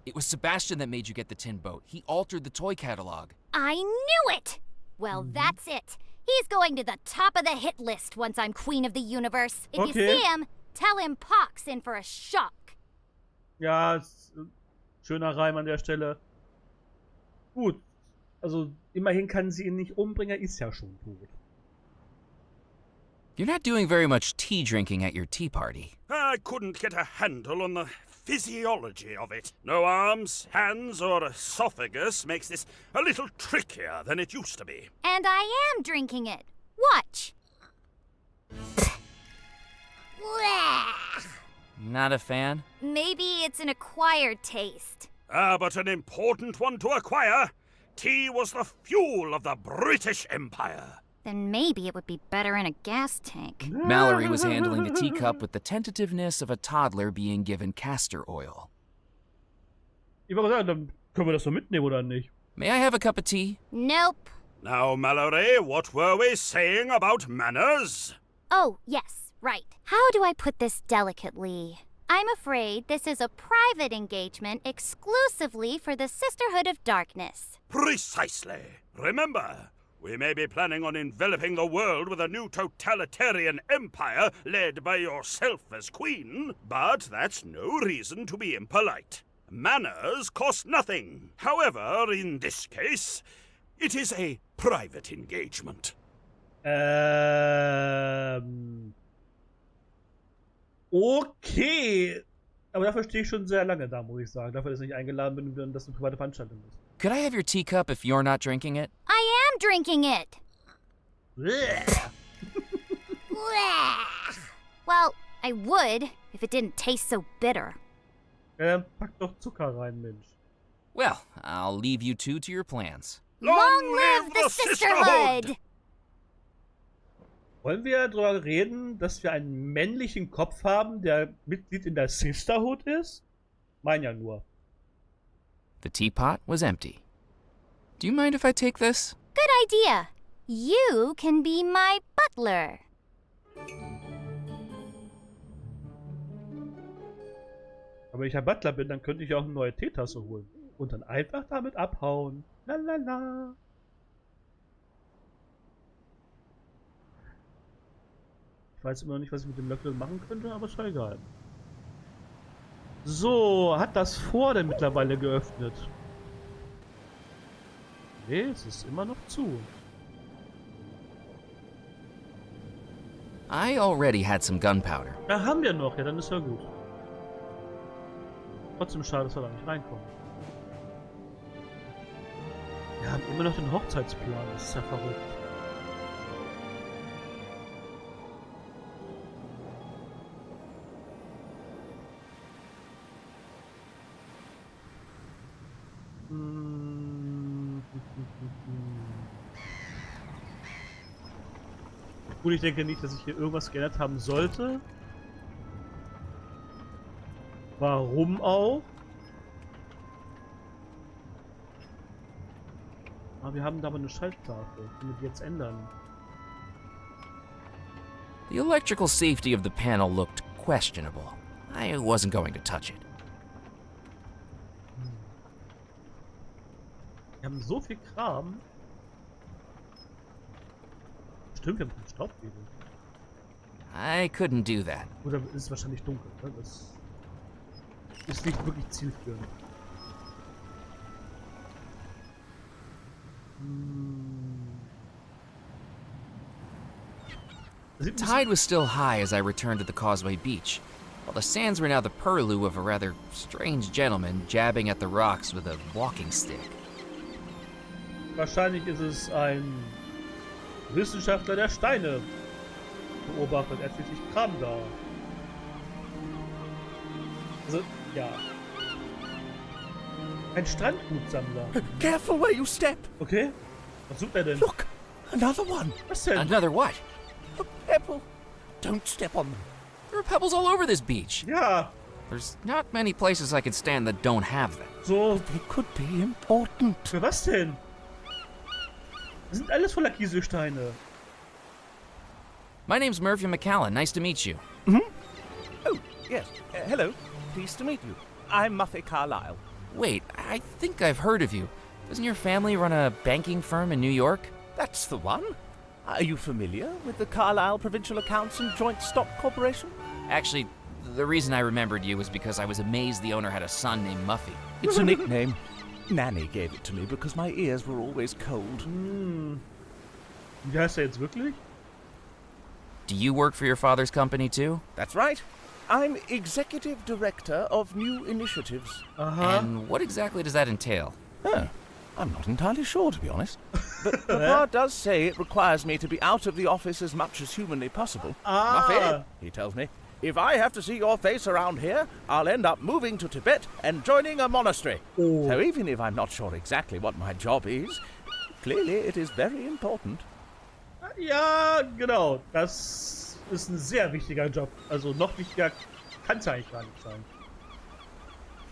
It was Sebastian that made you get the tin boat. He altered the toy catalog. I knew it! Well, that's it. He's going to the top of the hit list once I'm queen of the universe. If you see him, tell him Pock's in for a shock. Ja, schöner Reim an der Stelle. Gut. Also, immerhin kann sie ihn nicht umbringen, er ist ja schon tot. You're not doing very much tea drinking at your tea party. I couldn't get a handle on the physiology of it. No arms, hands, or esophagus makes this a little trickier than it used to be. And I am drinking it. Watch. Not a fan? Maybe it's an acquired taste. But an important one to acquire. Tea was the fuel of the British Empire. Then maybe it would be better in a gas tank. Mallory was handling the teacup with the tentativeness of a toddler being given castor oil. Ich wollte sagen, dann können wir das so mitnehmen, oder nicht? May I have a cup of tea? Nope. Now, Mallory, what were we saying about manners? Oh, yes, right. How do I put this delicately? I'm afraid this is a private engagement exclusively for the Sisterhood of Darkness. Precisely. Remember, we may be planning on enveloping the world with a new totalitarian empire led by yourself as queen, but that's no reason to be impolite. Manners cost nothing. However, in this case, it is a private engagement. Okay. Aber dafür stehe ich schon sehr lange da, muss ich sagen. Dafür, dass ich nicht eingeladen bin und das eine private Veranstaltung ist. Could I have your teacup if you're not drinking it? I am drinking it. Well, I would if it didn't taste so bitter. Pack doch Zucker rein, Mensch. Well, I'll leave you two to your plans. Long live the Sisterhood! Wollen wir darüber reden, dass wir einen männlichen Kopf haben, der Mitglied in der Sisterhood ist? Mein ja nur. The teapot was empty. Do you mind if I take this? Good idea. You can be my butler. Aber wenn ich ein Butler bin, dann könnte ich auch eine neue Teetasse holen. Und dann einfach damit abhauen. Lalala. Ich weiß immer noch nicht, was ich mit dem Löffel machen könnte, aber ist schon egal. So, hat das Vor denn mittlerweile geöffnet? Nee, es ist immer noch zu. I already had some gunpowder. Da haben wir noch, ja, dann ist ja gut. Trotzdem schade, dass wir da nicht reinkommen. Wir haben immer noch den Hochzeitsplan, das ist ja verrückt. Gut, ich denke nicht, dass ich hier irgendwas geändert haben sollte. Warum auch? Aber wir haben da aber eine Schalttafel. Können wir die jetzt ändern? The electrical safety of the panel looked questionable. I wasn't going to touch it. Wir haben so viel Kram. Stimmt, wir haben einen Staubwedel. I couldn't do that. Oder ist es wahrscheinlich dunkel, ne? Das ist nicht wirklich zielführend. The tide was still high as I returned to the Causeway Beach, while the sands were now the purlieu of a rather strange gentleman jabbing at the rocks with a walking stick. Wahrscheinlich ist es ein Wissenschaftler, der Steine beobachtet. Er hat schließlich Kram da. Also, ja. Ein Strandgutsammler. Careful where you step. Okay. Was sucht er denn? Look, another one. Was denn? Another what? A pebble. Don't step on them. There are pebbles all over this beach. Ja. There's not many places I can stand that don't have them. So. They could be important. Für was denn? Das sind alles voller Kieselsteine. My name's Murphy McCallan. Nice to meet you. Oh, yes. Hello. Pleased to meet you. I'm Muffy Carlisle. Wait, I think I've heard of you. Doesn't your family run a banking firm in New York? That's the one. Are you familiar with the Carlisle Provincial Accounts and Joint Stock Corporation? Actually, the reason I remembered you was because I was amazed the owner had a son named Muffy. It's a nickname. Nanny gave it to me because my ears were always cold. Wie heißt er jetzt wirklich? Do you work for your father's company too? That's right. I'm Executive Director of New Initiatives. And what exactly does that entail? Oh, I'm not entirely sure, to be honest. But Papa does say it requires me to be out of the office as much as humanly possible. Muffy, he tells me, if I have to see your face around here, I'll end up moving to Tibet and joining a monastery. So even if I'm not sure exactly what my job is, clearly it is very important. Ja, genau. Das ist ein sehr wichtiger Job. Also noch wichtiger kann es eigentlich gar nicht sein.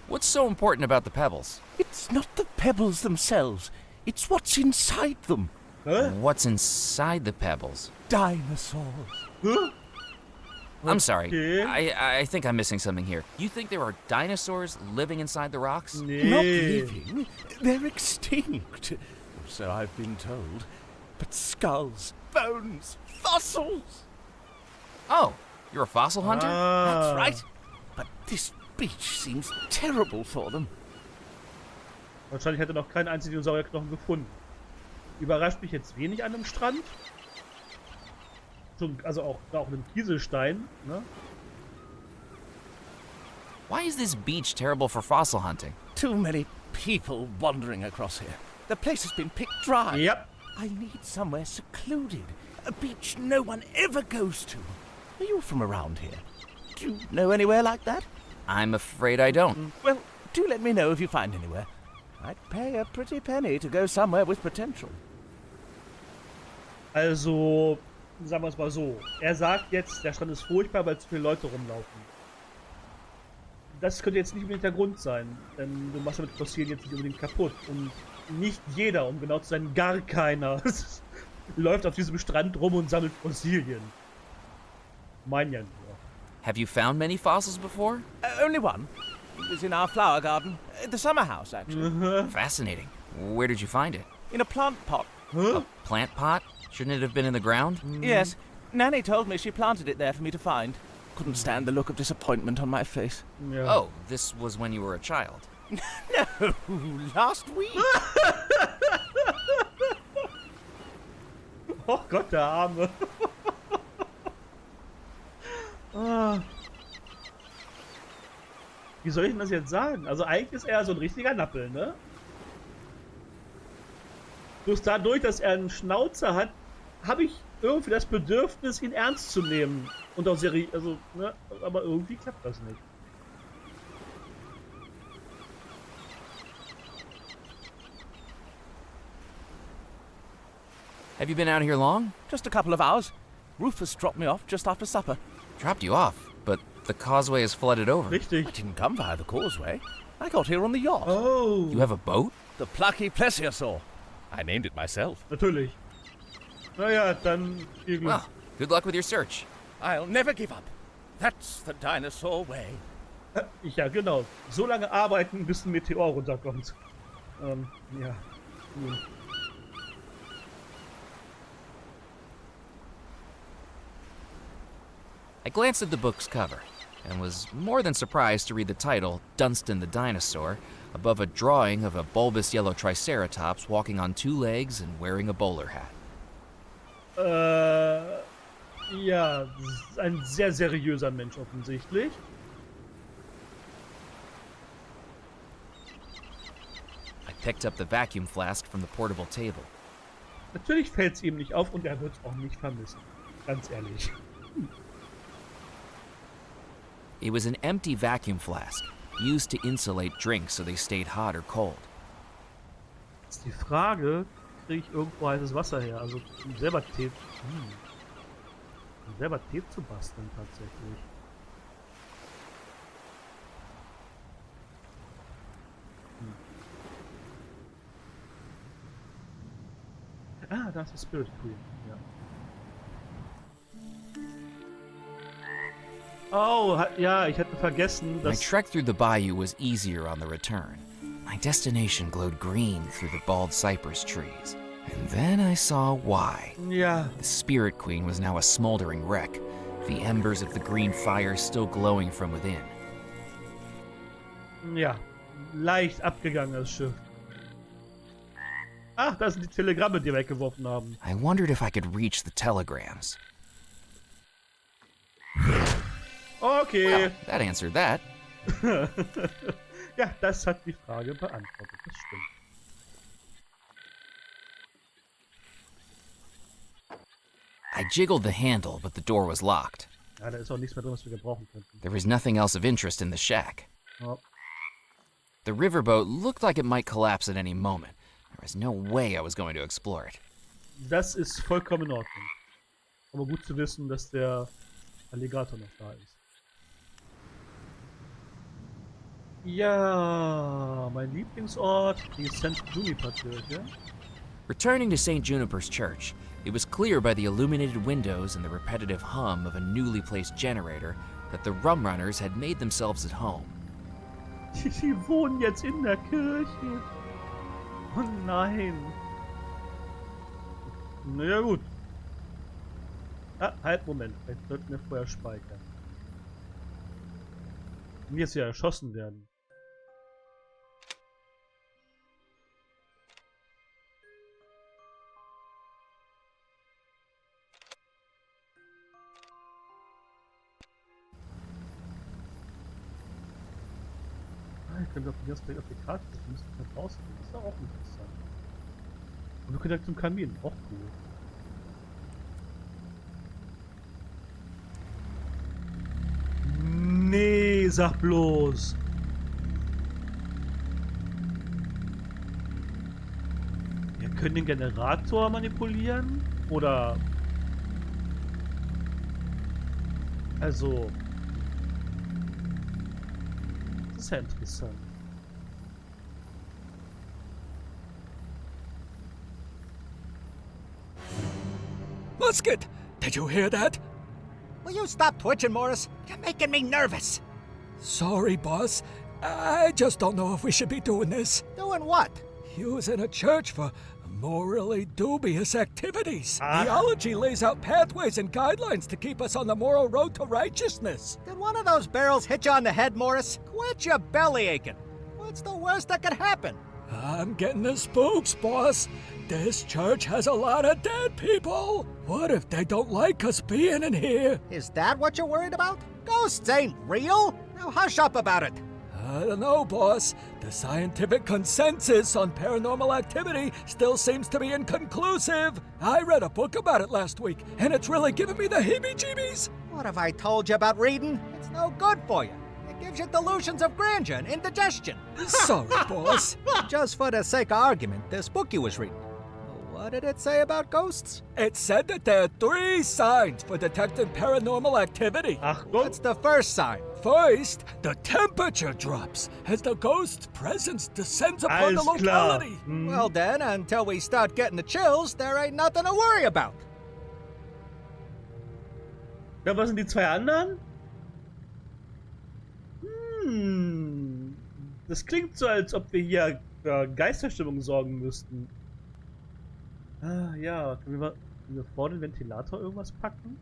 What's so important about the pebbles? It's not the pebbles themselves. It's what's inside them. Hä? What's inside the pebbles? Dinosaurs. Hä? I'm sorry. Okay. I think I'm missing something here. You think there are dinosaurs living inside the rocks? Nee. Not living. They're extinct. So I've been told. But skulls, bones, fossils. Oh, you're a fossil hunter? That's right. But this beach seems terrible for them. Wahrscheinlich hätte noch kein einziger Dinosaurierknochen gefunden. Überrascht mich jetzt wenig an dem Strand. Schon, also auch einem Kieselstein, ne? Why is this beach terrible for fossil hunting? Too many people wandering across here. The place has been picked dry. Yep. I need somewhere secluded. A beach no one ever goes to. Are you from around here? Do you know anywhere like that? I'm afraid I don't. Well, do let me know if you find anywhere. I'd pay a pretty penny to go somewhere with potential. Also, sagen wir es mal so. Er sagt jetzt, der Strand ist furchtbar, weil zu viele Leute rumlaufen. Das könnte jetzt nicht unbedingt der Grund sein, denn du machst damit Fossilien jetzt nicht unbedingt kaputt. Und nicht jeder, um genau zu sein, gar keiner, läuft auf diesem Strand rum und sammelt Fossilien. Mein ja nur. Have you found many fossils before? Only one. It was in our flower garden. The summer house, actually. Fascinating. Where did you find it? In a plant pot. Huh? A plant pot? Shouldn't it have been in the ground? Yes. Nanny told me she planted it there for me to find. Couldn't stand the look of disappointment on my face. Ja. Oh, this was when you were a child. No, last week. Oh Gott, der Arme. Wie soll ich denn das jetzt sagen? Also eigentlich ist er so ein richtiger Nappel, ne? Bloß dadurch, dass er einen Schnauzer hat, habe ich irgendwie das Bedürfnis, ihn ernst zu nehmen. Und auch seriös, also, ne? Aber irgendwie klappt das nicht. Have you been out here long? Just a couple of hours. Rufus dropped me off just after supper. Dropped you off, but the causeway is flooded over. Richtig. I didn't come via the causeway. I got here on the yacht. Oh. You have a boat? The plucky plesiosaur. I named it myself. Natürlich. Naja, dann viel Glück. Well, good luck with your search. I'll never give up. That's the dinosaur way. Ja, genau. So lange arbeiten, bis ein Meteor runterkommt. Ja. Hm. I glanced at the book's cover and was more than surprised to read the title, Dunstan the Dinosaur, above a drawing of a bulbous yellow triceratops walking on two legs and wearing a bowler hat. Ja, ein sehr seriöser Mensch offensichtlich. I picked up the vacuum flask from the portable table. Natürlich fällt es ihm nicht auf und er wird es auch nicht vermissen. Ganz ehrlich. It was an empty vacuum flask, used to insulate drinks so they stayed hot or cold. Jetzt die Frage, kriege ich irgendwo heißes Wasser her? Also selber Tee. Selber Tee zu basteln tatsächlich. Ah, da ist das Spirit Queen. Ja. Oh, ja, ich hatte vergessen, My dass... trek through the bayou was easier on the return. My destination glowed green through the bald cypress trees. And then I saw why. Ja, The Spirit Queen was now a smoldering wreck, the embers of the green fire still glowing from within. ja. Leicht abgegangenes Schiff. Ach, das sind die Telegramme, die wir weggeworfen haben. I wondered if I could reach the telegrams. Okay. Well, that answered that. Ja, das hat die Frage beantwortet. Das stimmt. I jiggled the handle, but the door was locked. Ja, da ist auch nichts mehr drin, was wir gebrauchen könnten. There was nothing else of interest in the shack. Ja. The riverboat looked like it might collapse at any moment. There was no way I was going to explore it. Das ist vollkommen in Ordnung. Aber gut zu wissen, dass der Alligator noch da ist. Ja, mein Lieblingsort, die St-Juniper Kirche. Returning to St-Juniper's Church, it was clear by the illuminated windows and the repetitive hum of a newly placed generator that the rum runners had made themselves at home. Die wohnen jetzt in der Kirche. Oh nein. Na ja, gut. Ah, halt, Moment. Vielleicht sollten wir vorher speichern. Und jetzt ja erschossen werden. Ich könnte jetzt gleich auf die Karte gucken, müssen wir draußen. Das ist ja auch interessant. Und wir können ja zum Kamin, auch cool. Nee, sag bloß. Wir können den Generator manipulieren? Oder... Also... Das ist ja interessant. Musket! Did you hear that? Will you stop twitching, Morris? You're making me nervous. Sorry, boss. I just don't know if we should be doing this. Doing what? Using a church for morally dubious activities. Ah. Theology lays out pathways and guidelines to keep us on the moral road to righteousness. Did one of those barrels hit you on the head, Morris? Quit your belly aching. What's the worst that could happen? I'm getting the spooks, boss. This church has a lot of dead people. What if they don't like us being in here? Is that what you're worried about? Ghosts ain't real. Now hush up about it. I don't know, boss. The scientific consensus on paranormal activity still seems to be inconclusive. I read a book about it last week, and it's really giving me the heebie-jeebies. What have I told you about reading? It's no good for you. It gives you delusions of grandeur and indigestion. Sorry, boss. Just for the sake of argument, this book you was reading. What did it say about ghosts? It said that there are 3 signs for detecting paranormal activity. Achtung! What's the first sign? First, the temperature drops as the ghost's presence descends upon the Alles klar. locality. Well then, until we start getting the chills, there ain't nothing to worry about. Ja, was sind die zwei anderen? Das klingt so, als ob wir hier für Geisterstimmung sorgen müssten. Ah, ja. Können wir vor den Ventilator irgendwas packen?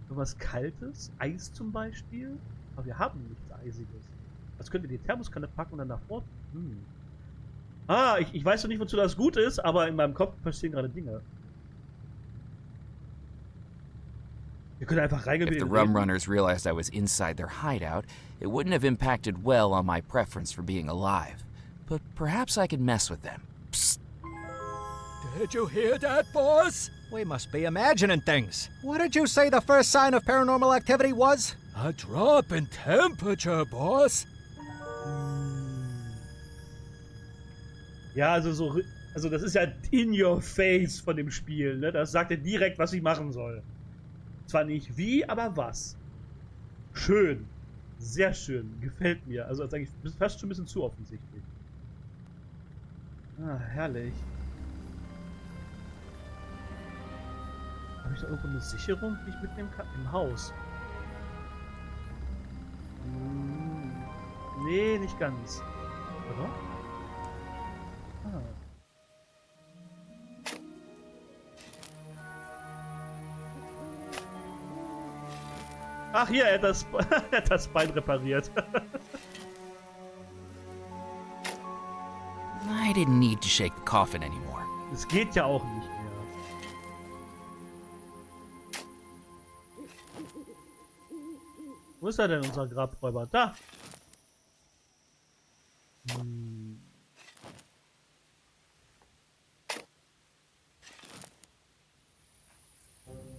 Irgendwas Kaltes? Eis zum Beispiel? Aber wir haben nichts Eisiges. Also können wir die Thermoskanne packen und dann nach vorne? Ah, ich weiß noch nicht, wozu das gut ist, aber in meinem Kopf passieren gerade Dinge. Wir können einfach reingehen. If the rum runners realized I was inside their hideout, it wouldn't have impacted well on my preference for being alive. But perhaps I could mess with them. Psst. Did you hear that, boss? We must be imagining things. What did you say the first sign of paranormal activity was? A drop in temperature, boss. Ja, also das ist ja in your face von dem Spiel, ne? Das sagt ja direkt, was ich machen soll. Zwar nicht wie, aber was. Schön. Sehr schön. Gefällt mir. Also das ist eigentlich fast schon ein bisschen zu offensichtlich. Ah, herrlich. Habe ich da irgendwo eine Sicherung, die ich mitnehmen kann? Im Haus. Nee, nicht ganz. Oder? Ah. Ach hier, er hat das, er hat das Bein repariert. I didn't need to shake the coffin anymore. Es geht ja auch nicht mehr. Wo ist er denn, unser Grabräuber? Da!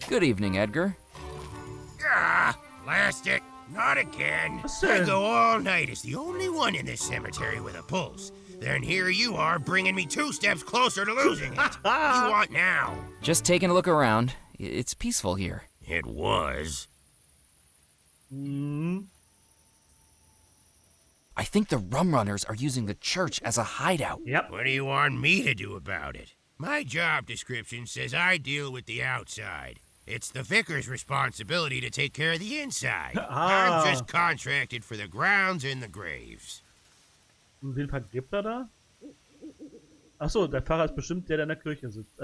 Good evening, Edgar. Ah, blast it. Not again. I go all night as the only one in this cemetery with a pulse. Then here you are bringing me 2 steps closer to losing it. What do you want now? Just taking a look around. It's peaceful here. It was. I think the rum runners are using the church as a hideout. Yep. What do you want me to do about it? My job description says I deal with the outside. It's the vicar's responsibility to take care of the inside. I'm just contracted for the grounds and the graves. Und wen vergräbt er da? Achso, der Pfarrer ist bestimmt der in der Kirche sitzt.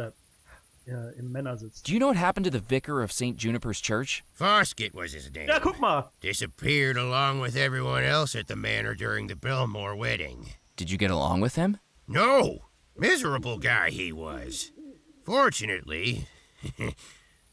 Im Männer sitzt. Do you know what happened to the vicar of St-Juniper's Church? Foskett was his name. Ja, guck mal! Disappeared along with everyone else at the manor during the Bellemore wedding. Did you get along with him? No! Miserable guy he was. Fortunately,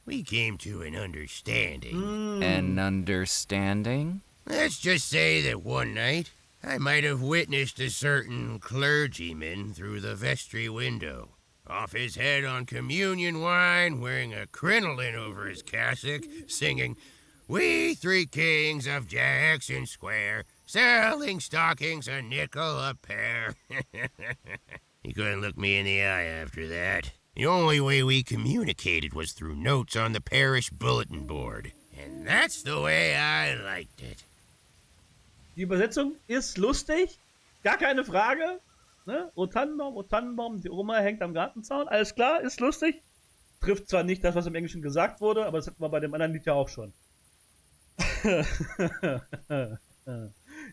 we came to an understanding. An understanding? Let's just say that one night, I might have witnessed a certain clergyman through the vestry window. Off his head on communion wine, wearing a crinoline over his cassock, singing, "We 3 kings of Jackson Square, selling stockings a nickel a pair." He couldn't look me in the eye after that. The only way we communicated was through notes on the parish bulletin board. And that's the way I liked it. Die Übersetzung ist lustig, gar keine Frage. Ne? O Tannenbaum, die Oma hängt am Gartenzaun. Alles klar, ist lustig. Trifft zwar nicht das, was im Englischen gesagt wurde, aber das hatten wir bei dem anderen Lied ja auch schon.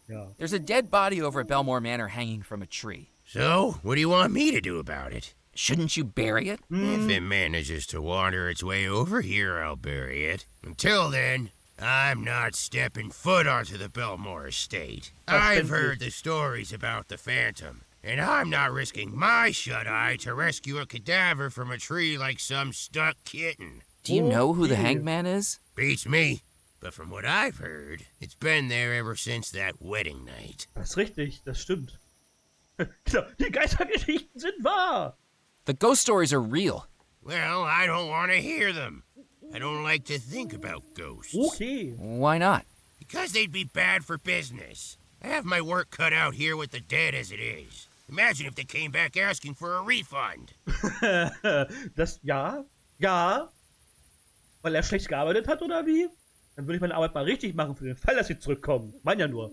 Ja. There's a dead body over at Bellemore Manor hanging from a tree. So, what do you want me to do about it? Shouldn't you bury it? If it manages to wander its way over here, I'll bury it. Until then, I'm not stepping foot onto the Bellemore estate. I've heard the stories about the Phantom, and I'm not risking my shut-eye to rescue a cadaver from a tree like some stuck kitten. Do you know who the hanged man is? Beats me. But from what I've heard, it's been there ever since that wedding night. Das ist richtig, das stimmt. Genau, die Geistergeschichten sind wahr. The ghost stories are real. Well, I don't want to hear them. I don't like to think about ghosts. Okay. Why not? Because they'd be bad for business. I have my work cut out here with the dead as it is. Imagine if they came back asking for a refund. Das, ja. Weil er schlecht gearbeitet hat, oder wie? Dann würde ich meine Arbeit mal richtig machen für den Fall, dass sie zurückkommen. Ich meine ja nur.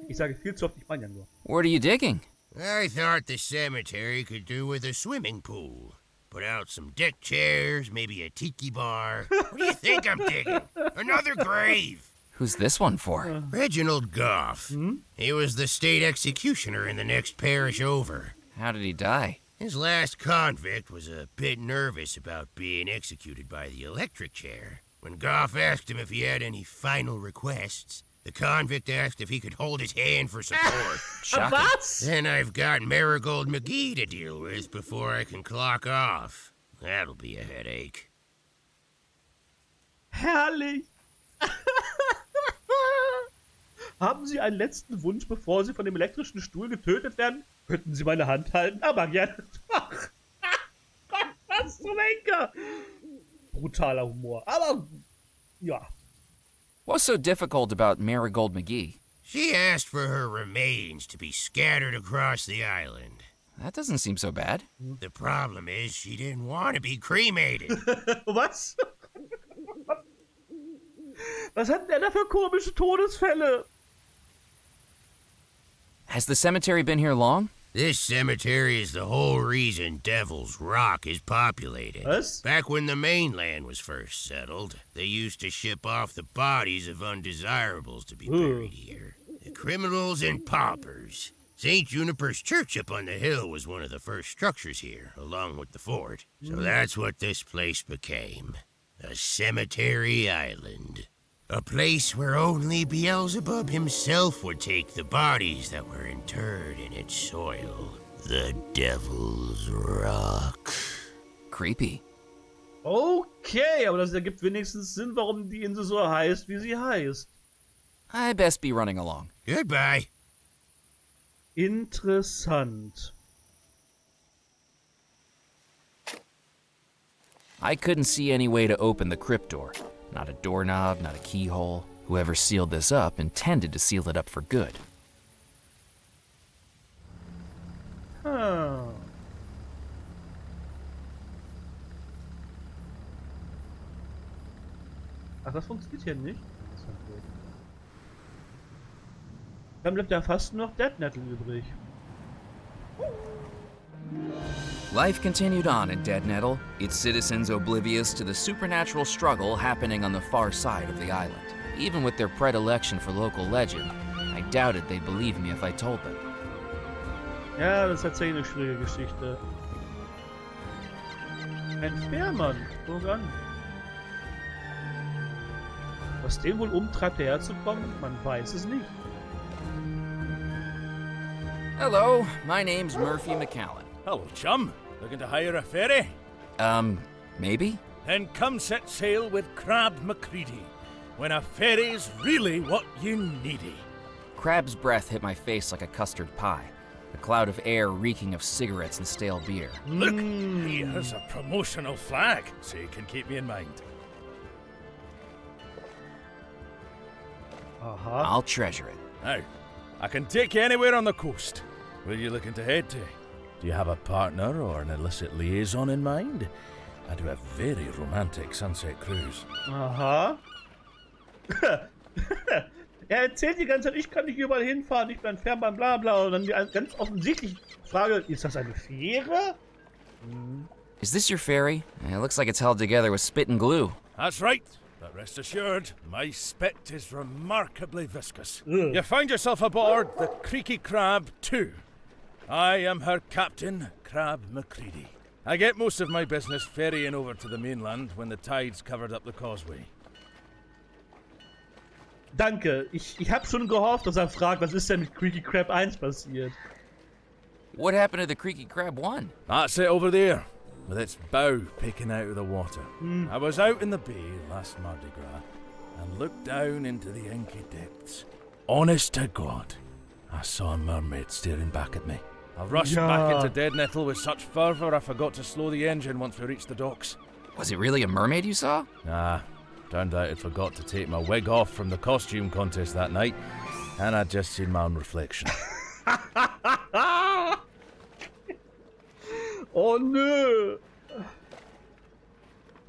Ich sage viel zu oft, ich meine ja nur. What are you digging? I thought the cemetery could do with a swimming pool. Put out some deck chairs, maybe a tiki bar. What do you think I'm digging? Another grave. Who's this one for? Reginald Goff. He was the state executioner in the next parish over. How did he die? His last convict was a bit nervous about being executed by the electric chair. When Goff asked him if he had any final requests, the convict asked if he could hold his hand for support. Shocking. Was? Then I've got Marigold McGee to deal with before I can clock off. That'll be a headache. Herrlich. Haben Sie einen letzten Wunsch, bevor Sie von dem elektrischen Stuhl getötet werden? Könnten Sie meine Hand halten? Aber gerne. Ach, Gott, was zum Henker. Brutaler Humor. Aber, ja. What's so difficult about Marigold McGee? She asked for her remains to be scattered across the island. That doesn't seem so bad. The problem is she didn't want to be cremated. Was? Was hat der da für komische Todesfälle? Has the cemetery been here long? This cemetery is the whole reason Devil's Rock is populated. Was? Back when the mainland was first settled, they used to ship off the bodies of undesirables to be buried here. The criminals and paupers. St-Juniper's Church up on the hill was one of the first structures here, along with the fort. So that's what this place became. A cemetery island. A place where only Beelzebub himself would take the bodies that were interred in its soil. The Devil's Rock. Creepy. Okay, aber das ergibt wenigstens Sinn, warum die Insel so heißt, wie sie heißt. I best be running along. Goodbye. Interessant. I couldn't see any way to open the crypt door. Not a doorknob, not a keyhole. Whoever sealed this up intended to seal it up for good. Ach, das funktioniert hier nicht. Dann bleibt ja fast nur noch Deadnettle übrig. Life continued on in Dead Nettle, its citizens oblivious to the supernatural struggle happening on the far side of the island. Even with their predilection for local legend, I doubted they'd believe me if I told them. Ja, das ist tatsächlich eine schwierige Geschichte. Ein Fährmann, guck an. Was den wohl umtreibt, hierher zu kommen, man weiß es nicht. Hello, my name's Murphy McCallan. Hello, chum. Looking to hire a ferry? Maybe? Then come set sail with Crabb Macready, when a ferry's really what you needy. Crabb's breath hit my face like a custard pie, a cloud of air reeking of cigarettes and stale beer. Look, here's a promotional flag, so you can keep me in mind. I'll treasure it. Now, I can take you anywhere on the coast. Where are you looking to head to? Do you have a partner or an illicit liaison in mind? I do a very romantic sunset cruise. Aha. Er erzählt die ganze Zeit, ich kann nicht überall hinfahren, ich bin ein Fährmann, bla bla. Und dann die ganz offensichtliche Frage, ist das eine Fähre? Is this your ferry? It looks like it's held together with spit and glue. That's right. But rest assured, my spit is remarkably viscous. You find yourself aboard the Creaky Crabb 2. I am her captain, Crabb Macready. I get most of my business ferrying over to the mainland when the tide's covered up the causeway. Danke, ich hab schon gehofft, dass fragt, was ist denn mit Creaky Crabb 1 passiert? What happened to the Creaky Crabb 1? That's it over there, with its bow peeking out of the water. I was out in the bay last Mardi Gras and looked down into the inky depths. Honest to God, I saw a mermaid staring back at me. I rushed back into Dead Nettle with such fervour I forgot to slow the engine once we reached the docks. Was it really a mermaid you saw? Nah, turned out I'd forgot to take my wig off from the costume contest that night, and I'd just seen my own reflection. Oh no!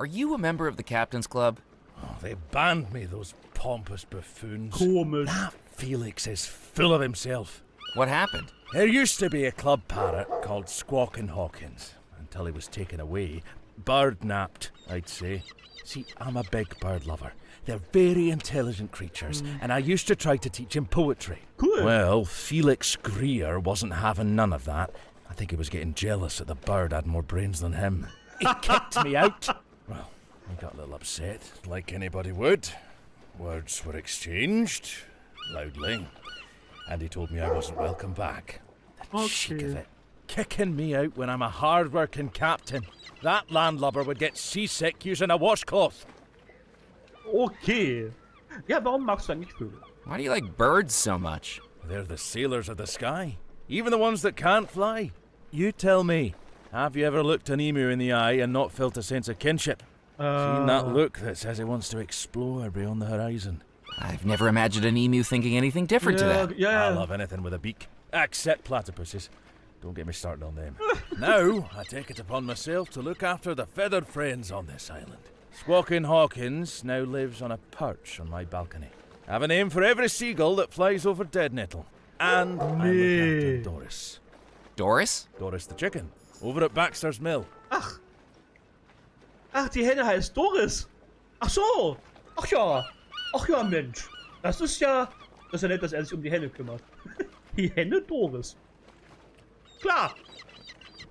Are you a member of the Captain's Club? Oh, they banned me, those pompous buffoons. Komisch. That Felix is full of himself. What happened? There used to be a club parrot called Squawkin' Hawkins, until he was taken away. Bird-napped, I'd say. See, I'm a big bird lover. They're very intelligent creatures, and I used to try to teach him poetry. Cool. Well, Felix Greer wasn't having none of that. I think he was getting jealous that the bird had more brains than him. He kicked me out. Well, I got a little upset, like anybody would. Words were exchanged, loudly, and he told me I wasn't welcome back. The cheek of it. Kicking me out when I'm a hard-working captain. That landlubber would get seasick using a washcloth. Okay. Ja, warum magst du eigentlich Vögel? Why do you like birds so much? They're the sailors of the sky. Even the ones that can't fly. You tell me, have you ever looked an emu in the eye and not felt a sense of kinship? Seen that look that says he wants to explore beyond the horizon? I've never imagined an emu thinking anything different to that. Yeah. I love anything with a beak, except platypuses. Don't get me started on them. Now, I take it upon myself to look after the feathered friends on this island. Squawkin' Hawkins now lives on a perch on my balcony. I have a name for every seagull that flies over Dead Nettle. And I'm looking after Doris. Doris? Doris the chicken, over at Baxter's Mill. Ach, die Henne heißt Doris. Ach so. Ach ja, Mensch. Das ist ja Das ist ja nett, dass er sich um die Henne kümmert. Die Henne Doris. Klar.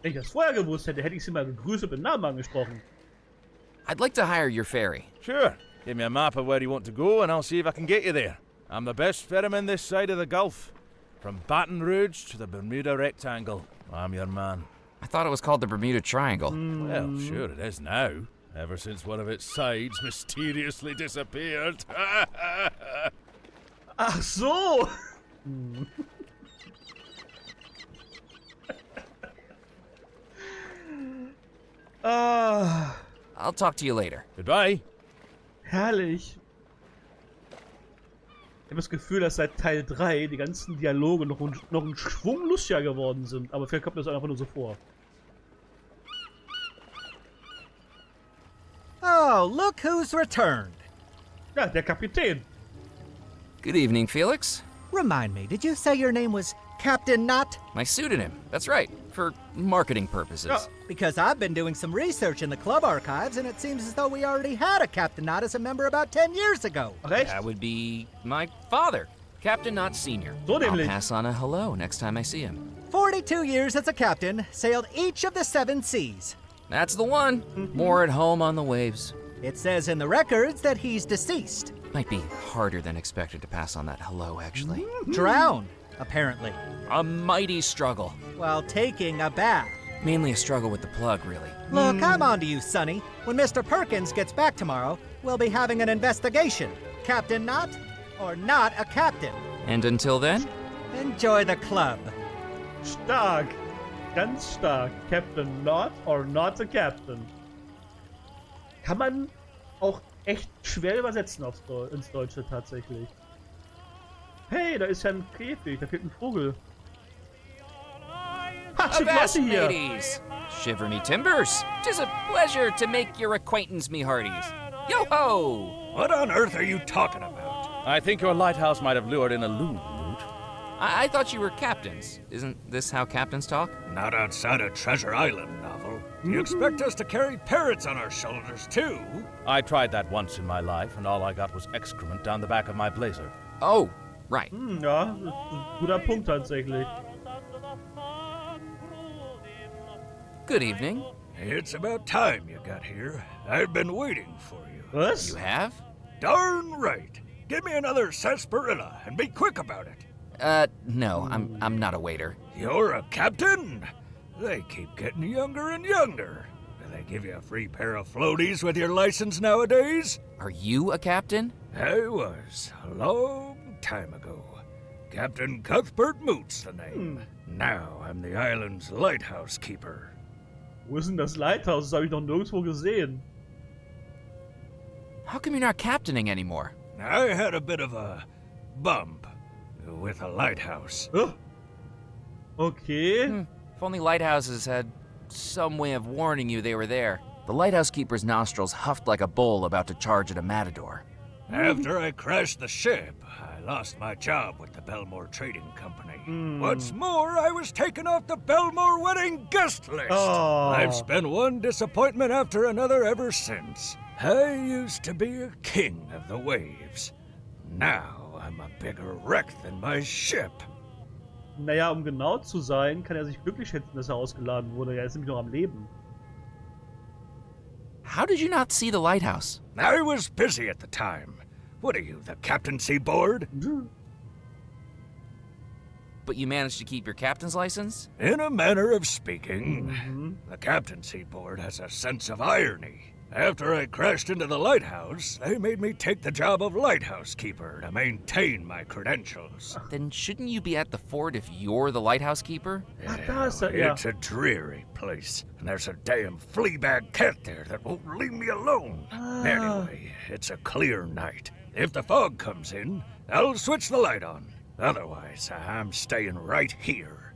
Wenn ich das vorher gewusst hätte, hätte ich sie mal gegrüßt und mit Namen angesprochen. I'd like to hire your ferry. Sure. Give me a map of where you want to go and I'll see if I can get you there. I'm the best ferryman this side of the Gulf. From Baton Rouge to the Bermuda Rectangle. I'm your man. I thought it was called the Bermuda Triangle. Well, sure it is now. Ever since one of its sides mysteriously disappeared. Ach so. Ah, I'll talk to you later. Goodbye. herrlich. Ich habe das Gefühl, dass seit Teil 3 die ganzen Dialoge noch ein Schwung lustiger geworden sind. Aber vielleicht kommt mir das einfach nur so vor. Oh, look who's returned. Ja, der Kapitän. Good evening, Felix. Remind me, did you say your name was Captain Knot? My pseudonym. That's right. For marketing purposes. Ja. Because I've been doing some research in the club archives, and it seems as though we already had a Captain Knot as a member about 10 years ago. Ach, echt? That would be my father, Captain Knott Sr. So I'll nämlich. pass on a hello next time I see him. 42 years as a captain, sailed each of the 7 seas. That's the one. More at home on the waves. It says in the records that he's deceased. Might be harder than expected to pass on that hello, actually. Drowned, apparently, A mighty struggle. while taking a bath. Mainly a struggle with the plug, really. Look, I'm on to you, Sonny. When Mr. Perkins gets back tomorrow, we'll be having an investigation. Captain Knot, or not a captain. And until then, Enjoy the club. Stark. Ganz stark. Captain Not or not a Captain. Kann man auch echt schwer übersetzen ins Deutsche tatsächlich. Hey, da ist ja ein Käfig, da fehlt ein Vogel. Ha, steht avast, Moffy hier. mateys! Shiver me timbers! 'Tis a pleasure to make your acquaintance, me hearties. Yo-ho! What on earth are you talking about? I think your lighthouse might have lured in a loon, Moot. I thought you were captains. Isn't this how captains talk? Not outside a Treasure Island novel. Do you expect us to carry parrots on our shoulders, too? I tried that once in my life, and all I got was excrement down the back of my blazer. Oh, right. Ja, das ist ein guter Punkt tatsächlich. Good evening. It's about time you got here. I've been waiting for you. Was? You have? Darn right. Give me another sarsaparilla, and be quick about it. No, I'm not a waiter. You're a captain? They keep getting younger and younger. Do they give you a free pair of floaties with your license nowadays? Are you a captain? I was, a long time ago. Captain Cuthbert Moot's the name. Now I'm the island's lighthouse keeper. Wo ist denn das Lighthouse? Das habe ich noch nirgendwo gesehen. How come you're not captaining anymore? I had a bit of a bump with a lighthouse. Huh? Okay. If only lighthouses had some way of warning you they were there. The lighthouse keeper's nostrils huffed like a bull about to charge at a matador. After I crashed the ship, I lost my job with the Bellemore Trading Company. What's more, I was taken off the Bellemore wedding guest list. Oh. I've spent one disappointment after another ever since. I used to be a king of the waves. Now I'm a bigger wreck than my ship. Naja, um genau zu sein, kann er sich glücklich schätzen, dass er ausgeladen wurde. Er ist nämlich noch am Leben. How did you not see the lighthouse? I was busy at the time. What are you, the captaincy board? But you managed to keep your captain's license? In a manner of speaking, the captaincy board has a sense of irony. After I crashed into the lighthouse, they made me take the job of lighthouse keeper to maintain my credentials. Then shouldn't you be at the fort if you're the lighthouse keeper? da ist er, ja. It's a dreary place, and there's a damn fleabag cat there that won't leave me alone. Anyway, it's a clear night. If the fog comes in, I'll switch the light on. Otherwise, I'm staying right here.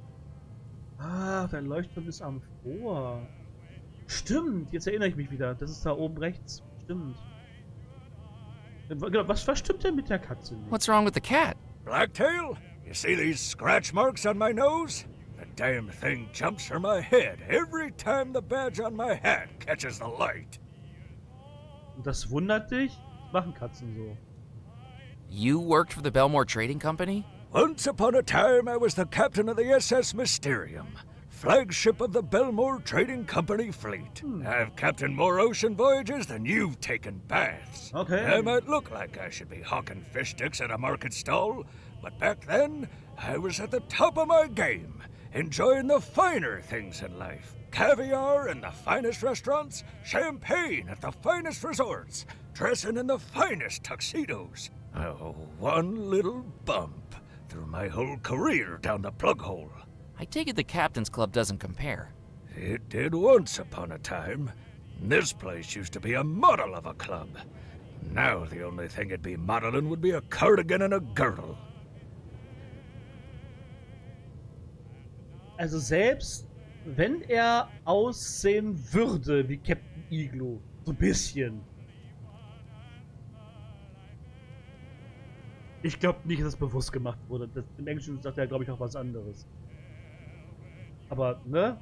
Ah, der Leuchtturm ist am Vor. Stimmt, jetzt erinnere ich mich wieder. Das ist da oben rechts. Stimmt. Genau, was stimmt denn mit der Katze nicht? What's wrong with the cat? Blacktail, you see these scratch marks on my nose? The damn thing jumps for my head every time the badge on my hat catches the light. Und das wundert dich? Das machen Katzen so. You worked for the Bellemore Trading Company? Once upon a time, I was the captain of the SS Mysterium, flagship of the Bellemore Trading Company fleet. I've captained more ocean voyages than you've taken baths. Okay. I might look like I should be hawking fish sticks at a market stall, but back then, I was at the top of my game, enjoying the finer things in life. Caviar in the finest restaurants, champagne at the finest resorts, dressing in the finest tuxedos. Oh, one little bump through my whole career down the plug hole. I take it the Captain's Club doesn't compare. It did once upon a time. This place used to be a model of a club. Now the only thing it'd be modeling would be a cardigan and a girdle. Also selbst wenn aussehen würde wie Captain Igloo, so ein bisschen. Ich glaube nicht, dass es bewusst gemacht wurde. Im Englischen sagt er, glaube ich, auch was anderes. Aber, ne?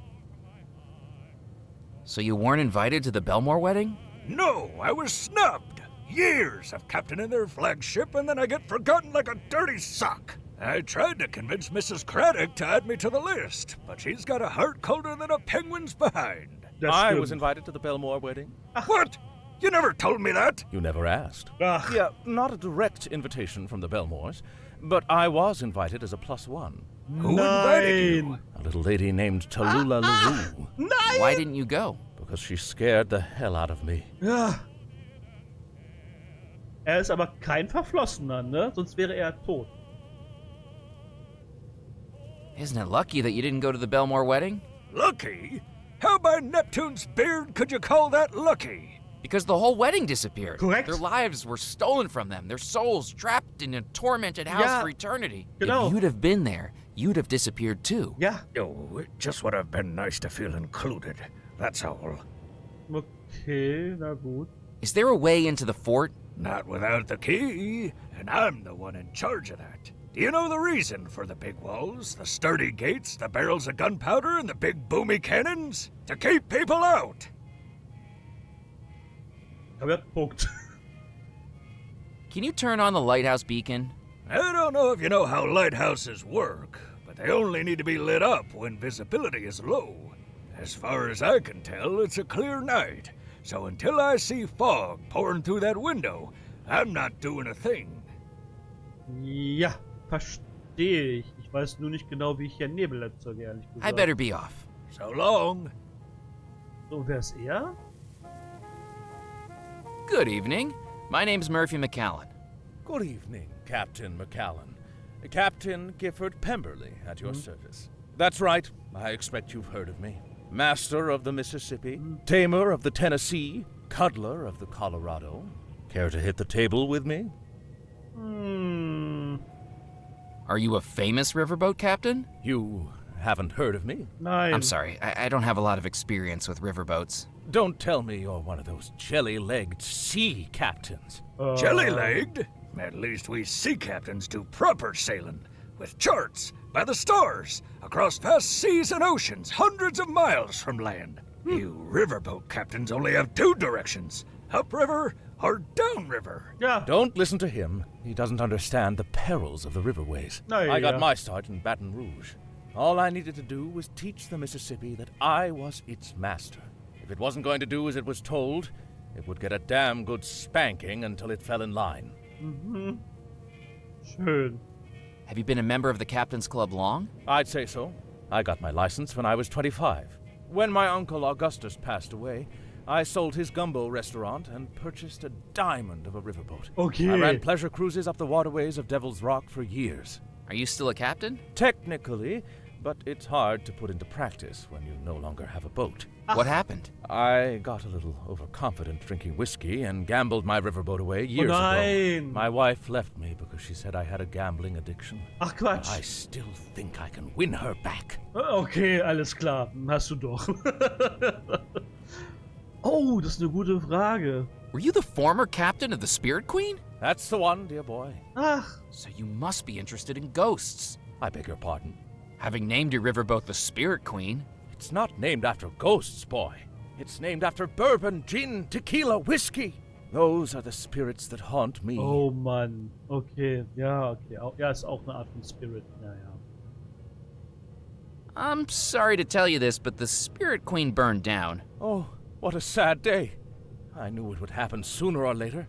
So you weren't invited to the Bellemore wedding? No, I was snubbed. Years of captaining their flagship, and then I get forgotten like a dirty sock. I tried to convince Mrs. Craddock to add me to the list, but she's got a heart colder than a penguin's behind. I was invited to the Bellemore wedding. What? You never told me that. You never asked. Ach. Yeah, not a direct invitation from the Bellemores, but I was invited as a +1. Who invited you? A little lady named Tallulah LaRue. Nein! Why didn't you go? Because she scared the hell out of me. Ja. Ist aber kein Verflossener, ne? Sonst wäre er tot. Isn't it lucky that you didn't go to the Bellemore wedding? Lucky? How by Neptune's beard could you call that lucky? Because the whole wedding disappeared. Correct. Their lives were stolen from them, their souls trapped in a tormented house Ja, for eternity. genau. If you'd have been there, you'd have disappeared too. Ja. Oh, it just would have been nice to feel included. That's all. Okay, na gut. Is there a way into the fort? Not without the key, and I'm the one in charge of that. Do you know the reason for the big walls, the sturdy gates, the barrels of gunpowder, and the big boomy cannons? To keep people out. Aber er hat Punkt. Can you turn on the lighthouse beacon? I don't know if you know how lighthouses work, but they only need to be lit up when visibility is low. As far as I can tell, it's a clear night, so until I see fog pouring through that window, I'm not doing a thing. Ja, verstehe ich. Ich weiß nur nicht genau, wie ich hier Nebel erzeuge, ehrlich gesagt. I better be off. So long. So, wer ist er? Good evening. My name's Murphy McCallan. Good evening, Captain McCallan. Captain Gifford Pemberley at your service. That's right. I expect you've heard of me. Master of the Mississippi, tamer of the Tennessee, cuddler of the Colorado. Care to hit the table with me? Are you a famous riverboat captain? You haven't heard of me? Nein. I'm sorry, I don't have a lot of experience with riverboats. Don't tell me you're one of those jelly-legged sea captains. Jelly-legged? At least we sea captains do proper sailing, with charts, by the stars, across vast seas and oceans, hundreds of miles from land. You riverboat captains only have 2 directions, upriver or downriver. Ja. Don't listen to him. He doesn't understand the perils of the riverways. I got my start in Baton Rouge. All I needed to do was teach the Mississippi that I was its master. If it wasn't going to do as it was told, it would get a damn good spanking until it fell in line. Schön. Have you been a member of the Captain's Club long? I'd say so. I got my license when I was 25. When my uncle Augustus passed away, I sold his gumbo restaurant and purchased a diamond of a riverboat. Okay. I ran pleasure cruises up the waterways of Devil's Rock for years. Are you still a captain? Technically, but it's hard to put into practice when you no longer have a boat. What happened? I got a little overconfident drinking whiskey and gambled my riverboat away years ago. nein. My wife left me because she said I had a gambling addiction. Ach But Quatsch. I still think I can win her back. Okay, alles klar. Hast du doch. Oh, das ist eine gute Frage. Were you the former captain of the Spirit Queen? That's the one, dear boy. Ach, So you must be interested in ghosts. I beg your pardon. Having named your riverboat the Spirit Queen, It's not named after ghosts, boy. It's named after bourbon, gin, tequila, whiskey. Those are the spirits that haunt me. Oh Mann, okay, ja, okay. Ja, ist auch eine Art von Spirit, naja. I'm sorry to tell you this, but the Spirit Queen burned down. Oh, what a sad day. I knew it would happen sooner or later.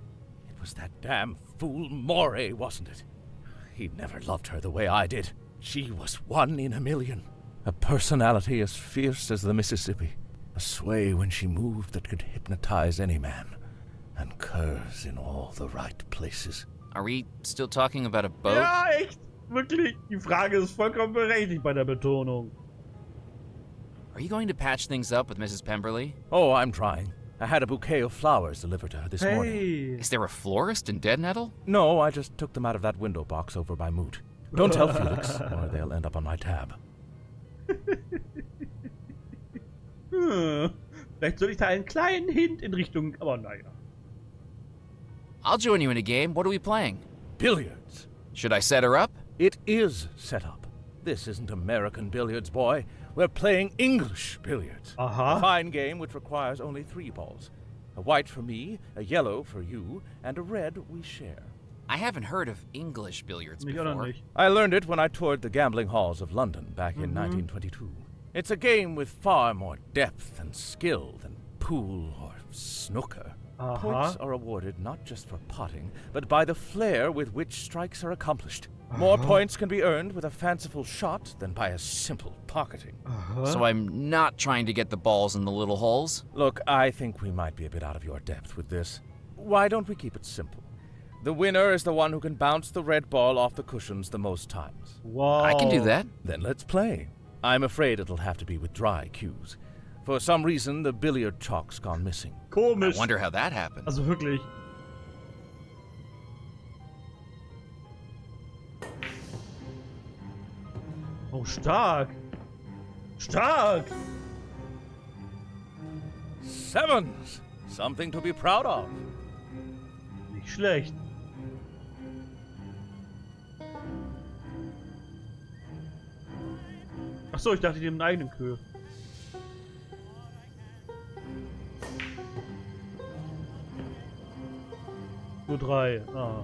It was that damn fool Moray, wasn't it? He never loved her the way I did. She was 1 in a million. A personality as fierce as the Mississippi. A sway when she moved that could hypnotize any man. And curves in all the right places. Are we still talking about a boat? Ja, echt. Wirklich. Die Frage ist vollkommen berechtigt bei der Betonung. Are you going to patch things up with Mrs. Pemberley? Oh, I'm trying. I had a bouquet of flowers delivered to her this morning. Is there a florist in Dead Nettle? No, I just took them out of that window box over by Moot. Don't tell Felix, or they'll end up on my tab. Vielleicht soll ich da einen kleinen Hint in Richtung... Aber naja. I'll join you in a game. What are we playing? Billiards. Should I set her up? It is set up. This isn't American billiards, boy. We're playing English billiards. A fine game which requires only 3 balls. A white for me, a yellow for you, and a red we share. I haven't heard of English billiards before. I learned it when I toured the gambling halls of London back in 1922. It's a game with far more depth and skill than pool or snooker. Points are awarded not just for potting, but by the flair with which strikes are accomplished. More points can be earned with a fanciful shot than by a simple pocketing. So I'm not trying to get the balls in the little holes? Look, I think we might be a bit out of your depth with this. Why don't we keep it simple? The winner is the one who can bounce the red ball off the cushions the most times. Wow. I can do that. Then let's play. I'm afraid it'll have to be with dry cues. For some reason, the billiard chalk's gone missing. Komisch. I wonder how that happened. Also wirklich. Oh, stark. Stark. 7s. Something to be proud of. Nicht schlecht. Achso, ich dachte, die haben einen eigenen Kühe. Nur 3. Ah.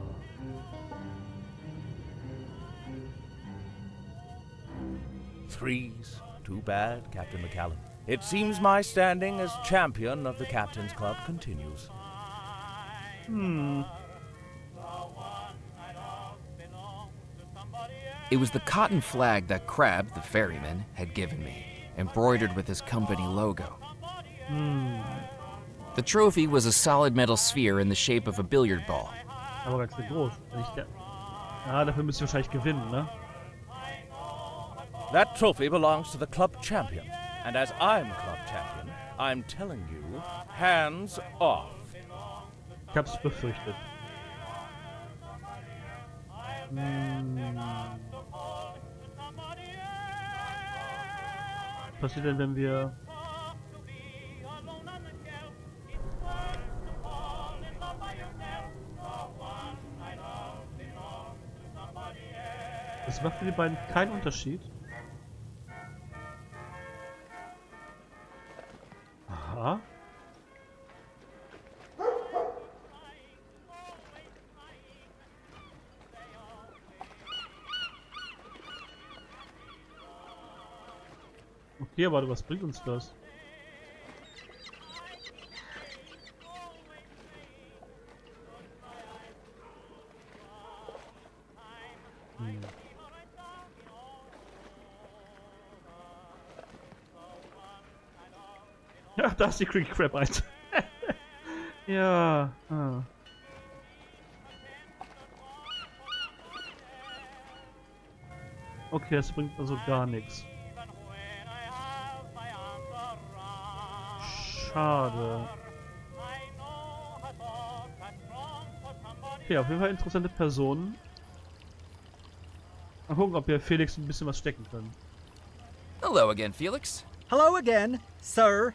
Threes. Too bad, Captain McCallum. It seems my standing as champion of the Captain's Club continues. It was the cotton flag that Crabb, the ferryman, had given me, embroidered with his company logo. The trophy was a solid metal sphere in the shape of a billiard ball. Aber ganz schön groß. Ja, dafür müsst ihr wahrscheinlich gewinnen, ne? That trophy belongs to the club champion. And as I'm club champion, I'm telling you, hands off. Ich hab's befürchtet. Was passiert denn, wenn wir... Das macht für die beiden keinen Unterschied. Aha. Okay, aber was bringt uns das? Ja, da ist die Creepy Crabb 1. Ja. Ah. Okay, das bringt also gar nichts. Schade. Okay, auf jeden Fall interessante Personen. Mal gucken, ob wir Felix ein bisschen was stecken können. Hello again, Felix. Hello again, sir.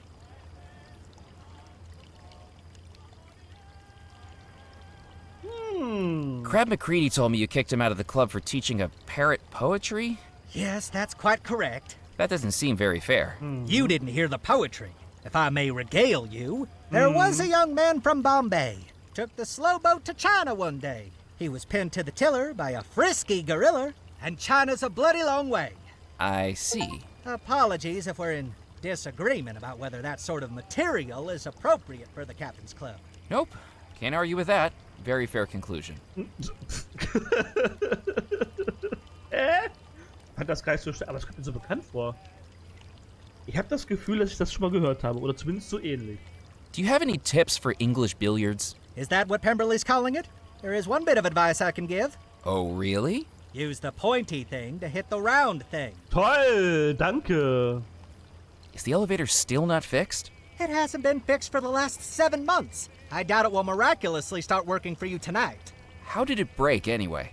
Crabb Macready told me you kicked him out of the club for teaching a parrot poetry? Yes, that's quite correct. That doesn't seem very fair. You didn't hear the poetry. If I may regale you, there was a young man from Bombay. took the slow boat to China one day. He was pinned to the tiller by a frisky gorilla, and China's a bloody long way. I see. Apologies if we're in disagreement about whether that sort of material is appropriate for the Captain's Club. Nope. Can't argue with that. Very fair conclusion. Fand das gar nicht so schnell, aber es kommt mir so bekannt vor. Ich habe das Gefühl, dass ich das schon mal gehört habe, oder zumindest so ähnlich. Do you have any tips for English billiards? Is that what Pemberley's calling it? There is one bit of advice I can give. Oh, really? Use the pointy thing to hit the round thing. Toll, danke. Is the elevator still not fixed? It hasn't been fixed for the last 7 months. I doubt it will miraculously start working for you tonight. How did it break, anyway?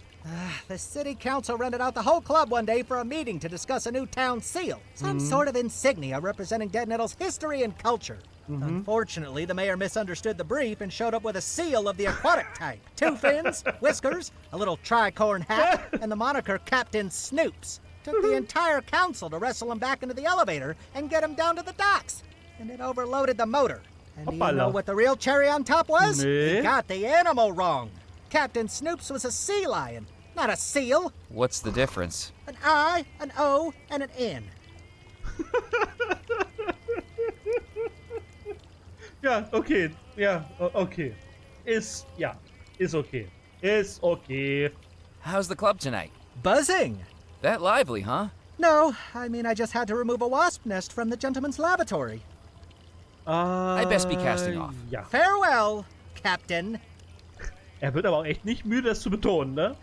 The city council rented out the whole club one day for a meeting to discuss a new town seal. Some sort of insignia representing Dead Nettle's history and culture. Unfortunately, the mayor misunderstood the brief and showed up with a seal of the aquatic type. 2 fins, whiskers, a little tricorn hat, and the moniker Captain Snoops. Took the entire council to wrestle him back into the elevator and get him down to the docks. And it overloaded the motor. And do you know what the real cherry on top was? Nee. He got the animal wrong. Captain Snoops was a sea lion, not a seal. What's the difference? An I, an O, and an N. Ja, okay. Ja, okay. Ist okay. Ist okay. How's the club tonight? Buzzing. That lively, huh? No, I mean I just had to remove a wasp nest from the gentleman's lavatory. I'd best be casting off. Ja. Farewell, Captain. Wird aber auch echt nicht müde, das zu betonen, ne?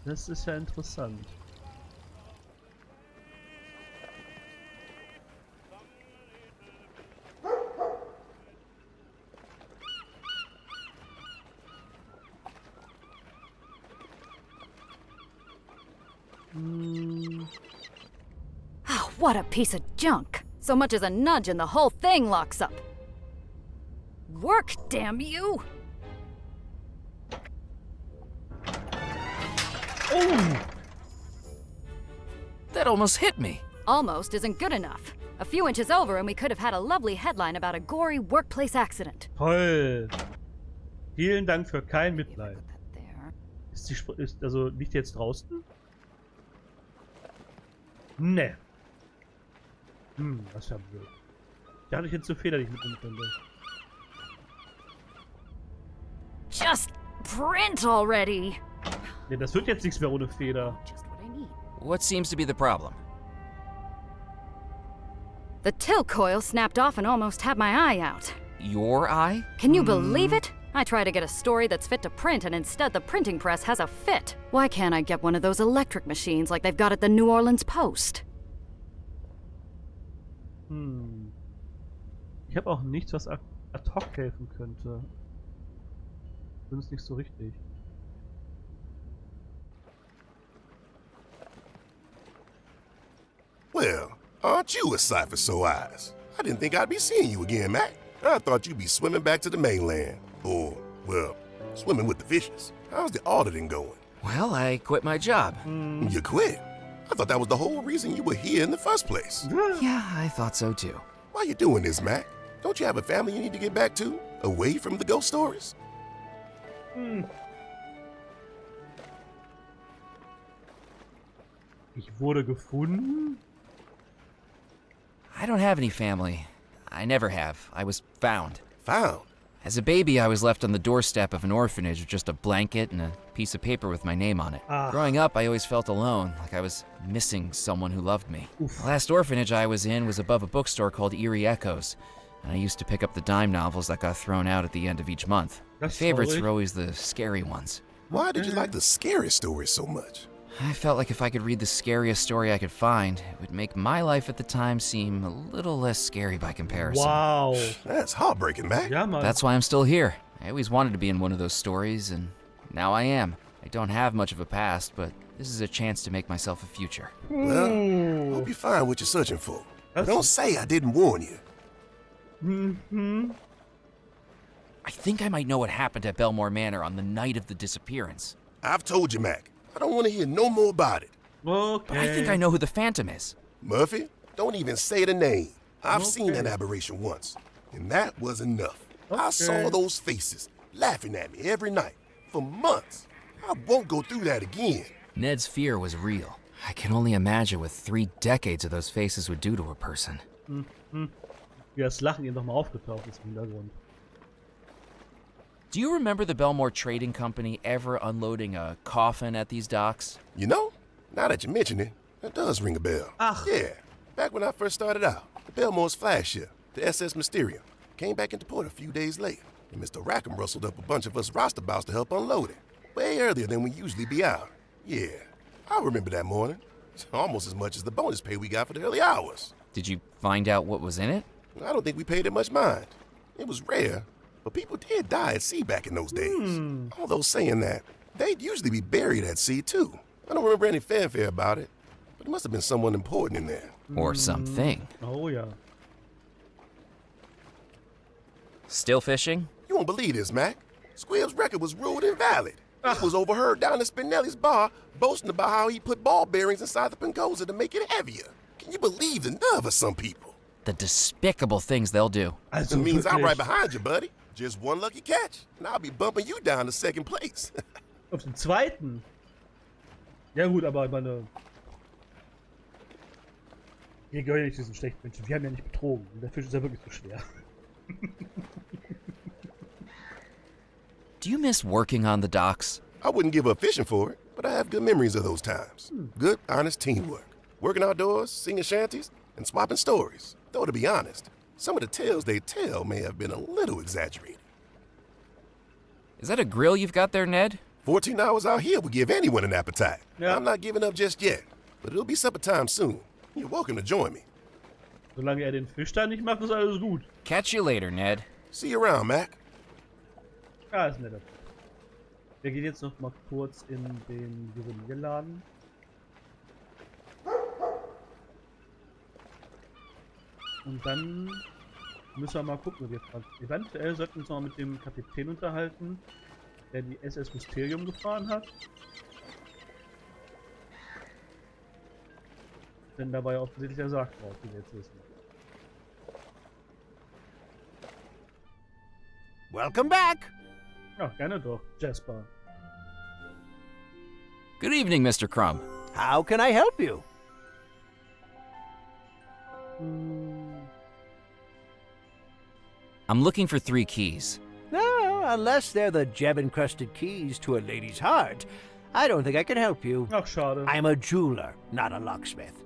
Das ist ja interessant. Oh, what a piece of junk. So much as a nudge and the whole thing locks up. Work, damn you! Oh! That almost hit me. Almost isn't good enough. A few inches over and we could have had a lovely headline about a gory workplace accident. Toll. Vielen Dank für kein Mitleid. Put that there. Also, liegt die jetzt draußen? Ne. Das ist ja blöd. Da hatte ich jetzt so Fehler, die ich mitnehmen könnte. Just print already! Ne, das wird jetzt nichts mehr ohne Feder. Just what I need. What seems to be the problem? The till coil snapped off and almost had my eye out. Your eye? Can you believe it? I try to get a story that's fit to print and instead the printing press has a fit. Why can't I get one of those electric machines like they've got at the New Orleans Post? Ich habe auch nichts, was ad hoc helfen könnte. Zumindest nicht so richtig. Well, aren't you a sight for sore eyes? I didn't think I'd be seeing you again, Mac. I thought you'd be swimming back to the mainland. Or, well, swimming with the fishes. How's the auditing going? Well, I quit my job. You quit? I thought that was the whole reason you were here in the first place. Yeah, I thought so too. Why you doing this, Mac? Don't you have a family you need to get back to? Away from the ghost stories? Ich wurde gefunden? I don't have any family. I never have. I was found. Found? As a baby, I was left on the doorstep of an orphanage with just a blanket and a piece of paper with my name on it. Growing up, I always felt alone, like I was missing someone who loved me. The last orphanage I was in was above a bookstore called Eerie Echoes, and I used to pick up the dime novels that got thrown out at the end of each month. My favorites were always the scary ones. Why did you like the scary stories so much? I felt like if I could read the scariest story I could find, it would make my life at the time seem a little less scary by comparison. Wow. That's heartbreaking, Mac. Ja, Mann. That's why I'm still here. I always wanted to be in one of those stories, and now I am. I don't have much of a past, but this is a chance to make myself a future. Well, hope you find what you're searching for. Don't say I didn't warn you. I think I might know what happened at Bellemore Manor on the night of the disappearance. I've told you, Mac. I don't want to hear no more about it. Okay. But I think I know who the Phantom is. Muffy, don't even say the name. I've seen that aberration once, and that was enough. I saw those faces laughing at me every night for months. I won't go through that again. Ned's fear was real. I can only imagine what 3 decades of those faces would do to a person. Ja, das Lachen ihm nochmal aufgetaucht ist im Hintergrund. Do you remember the Bellemore Trading Company ever unloading a coffin at these docks? You know, now that you mention it, that does ring a bell. Ach. Yeah, back when I first started out, the Bellemore's flagship, the SS Mysterium, came back into port a few days later, and Mr. Rackham rustled up a bunch of us roustabouts to help unload it, way earlier than we usually be out. Yeah, I remember that morning. It's almost as much as the bonus pay we got for the early hours. Did you find out what was in it? I don't think we paid it much mind. It was rare, but people did die at sea back in those days. Although saying that, they'd usually be buried at sea too. I don't remember any fanfare about it, but it must have been someone important in there. Or something. Oh ja. Still fishing? You won't believe this, Mac. Squibb's record was ruled invalid. He was overheard down at Spinelli's bar boasting about how he put ball bearings inside the Pencosa to make it heavier. Can you believe the nerve of some people? The despicable things they'll do. It means I'm right behind you, buddy. Just one lucky catch, and I'll be bumping you down to second place. Auf den zweiten? Ja gut, aber ich meine... Wir gehören ja nicht zu diesen schlechten Menschen. Wir haben ja nicht betrogen. Der Fisch ist ja wirklich so schwer. Do you miss working on the docks? I wouldn't give up fishing for it, but I have good memories of those times. Good, honest teamwork. Working outdoors, singing shanties, and swapping stories. Though, to be honest, some of the tales they tell may have been a little exaggerated. Is that a grill you've got there, Ned? 14 hours out here would give anyone an appetite. Yeah. I'm not giving up just yet, but it'll be supper time soon. You're welcome to join me. Solange den Fisch da nicht macht, ist alles gut. Catch you later, Ned. See you around, Mac. Ja, ist nett. Wir gehen jetzt noch mal kurz in den Juwelierladen. Und dann müssen wir mal gucken. Eventuell sollten wir uns noch mit dem Kapitän unterhalten, der die SS Mysterium gefahren hat. Denn da war ja offensichtlich der Sarg drauf, wie wir jetzt wissen. Welcome back! Ja, gerne doch, Jasper. Good evening, Mr. Crumb. How can I help you? I'm looking for 3 keys. No, unless they're the gem-encrusted keys to a lady's heart, I don't think I can help you. Ach, schade. I'm a jeweler, not a locksmith.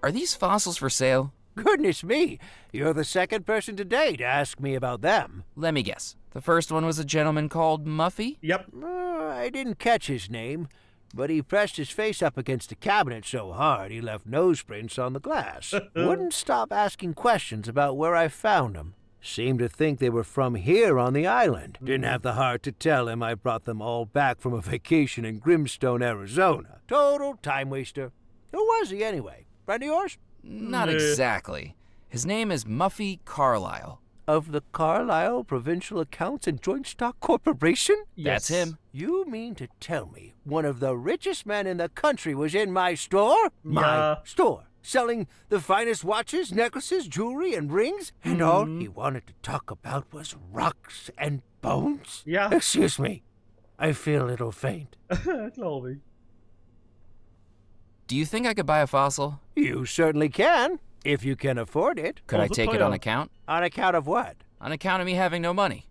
Are these fossils for sale? Goodness me, you're the second person today to ask me about them. Let me guess. The first one was a gentleman called Muffy? Yep. I didn't catch his name, but he pressed his face up against the cabinet so hard he left nose prints on the glass. Wouldn't stop asking questions about where I found them. Seemed to think they were from here on the island. Didn't have the heart to tell him I brought them all back from a vacation in Grimstone, Arizona. Total time waster. Who was he anyway? Friend of yours? Not exactly. His name is Muffy Carlisle. Of the Carlisle Provincial Accounts and Joint Stock Corporation? That's him. You mean to tell me one of the richest men in the country was in my store? My store. Selling the finest watches, necklaces, jewelry, and rings? And all he wanted to talk about was rocks and bones? Ja. Excuse me. I feel a little faint. Glaube ich. Do you think I could buy a fossil? You certainly can, if you can afford it. Could I take it on account? On account of what? On account of me having no money.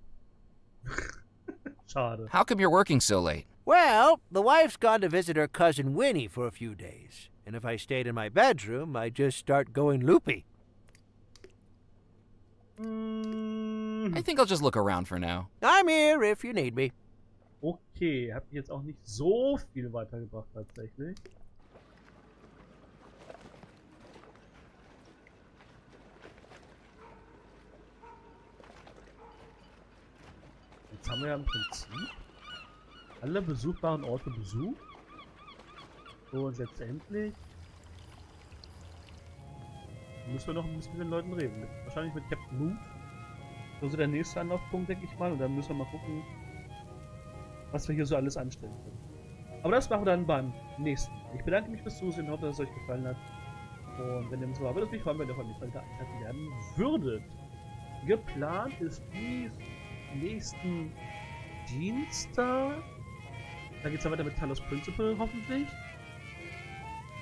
Schade. How come you're working so late? Well, the wife's gone to visit her cousin Winnie for a few days. And if I stayed in my bedroom, I'd just start going loopy. I think I'll just look around for now. I'm here if you need me. Okay, hat mich jetzt auch nicht so viel weitergebracht tatsächlich. Jetzt haben wir ja im Prinzip alle besuchbaren Orte besucht. So, und letztendlich müssen wir noch ein bisschen mit den Leuten reden. Wahrscheinlich mit Captain Moot. Das ist der nächste Anlaufpunkt, denke ich mal. Und dann müssen wir mal gucken, was wir hier so alles anstellen können. Aber das machen wir dann beim nächsten Mal. Ich bedanke mich fürs Zusehen, hoffe, dass es euch gefallen hat. Und wenn dem so war, würde es mich freuen, wenn ihr heute nicht weiter einschalten werden würdet. Geplant ist nächsten Dienstag. Da geht es dann weiter mit Talos Principle, hoffentlich.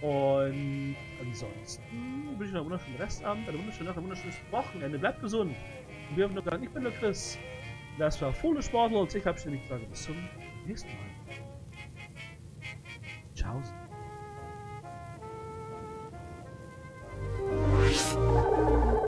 Und ansonsten wünsche ich noch einen wunderschönen Restabend, eine wunderschöne Nacht, ein wunderschönes Wochenende. Bleibt gesund. Und wir haben noch gar nicht, ich bin LeKris. Das war Foolish Mortal und ich verabschiede mich und sage bis zum nächsten Mal. Ciao.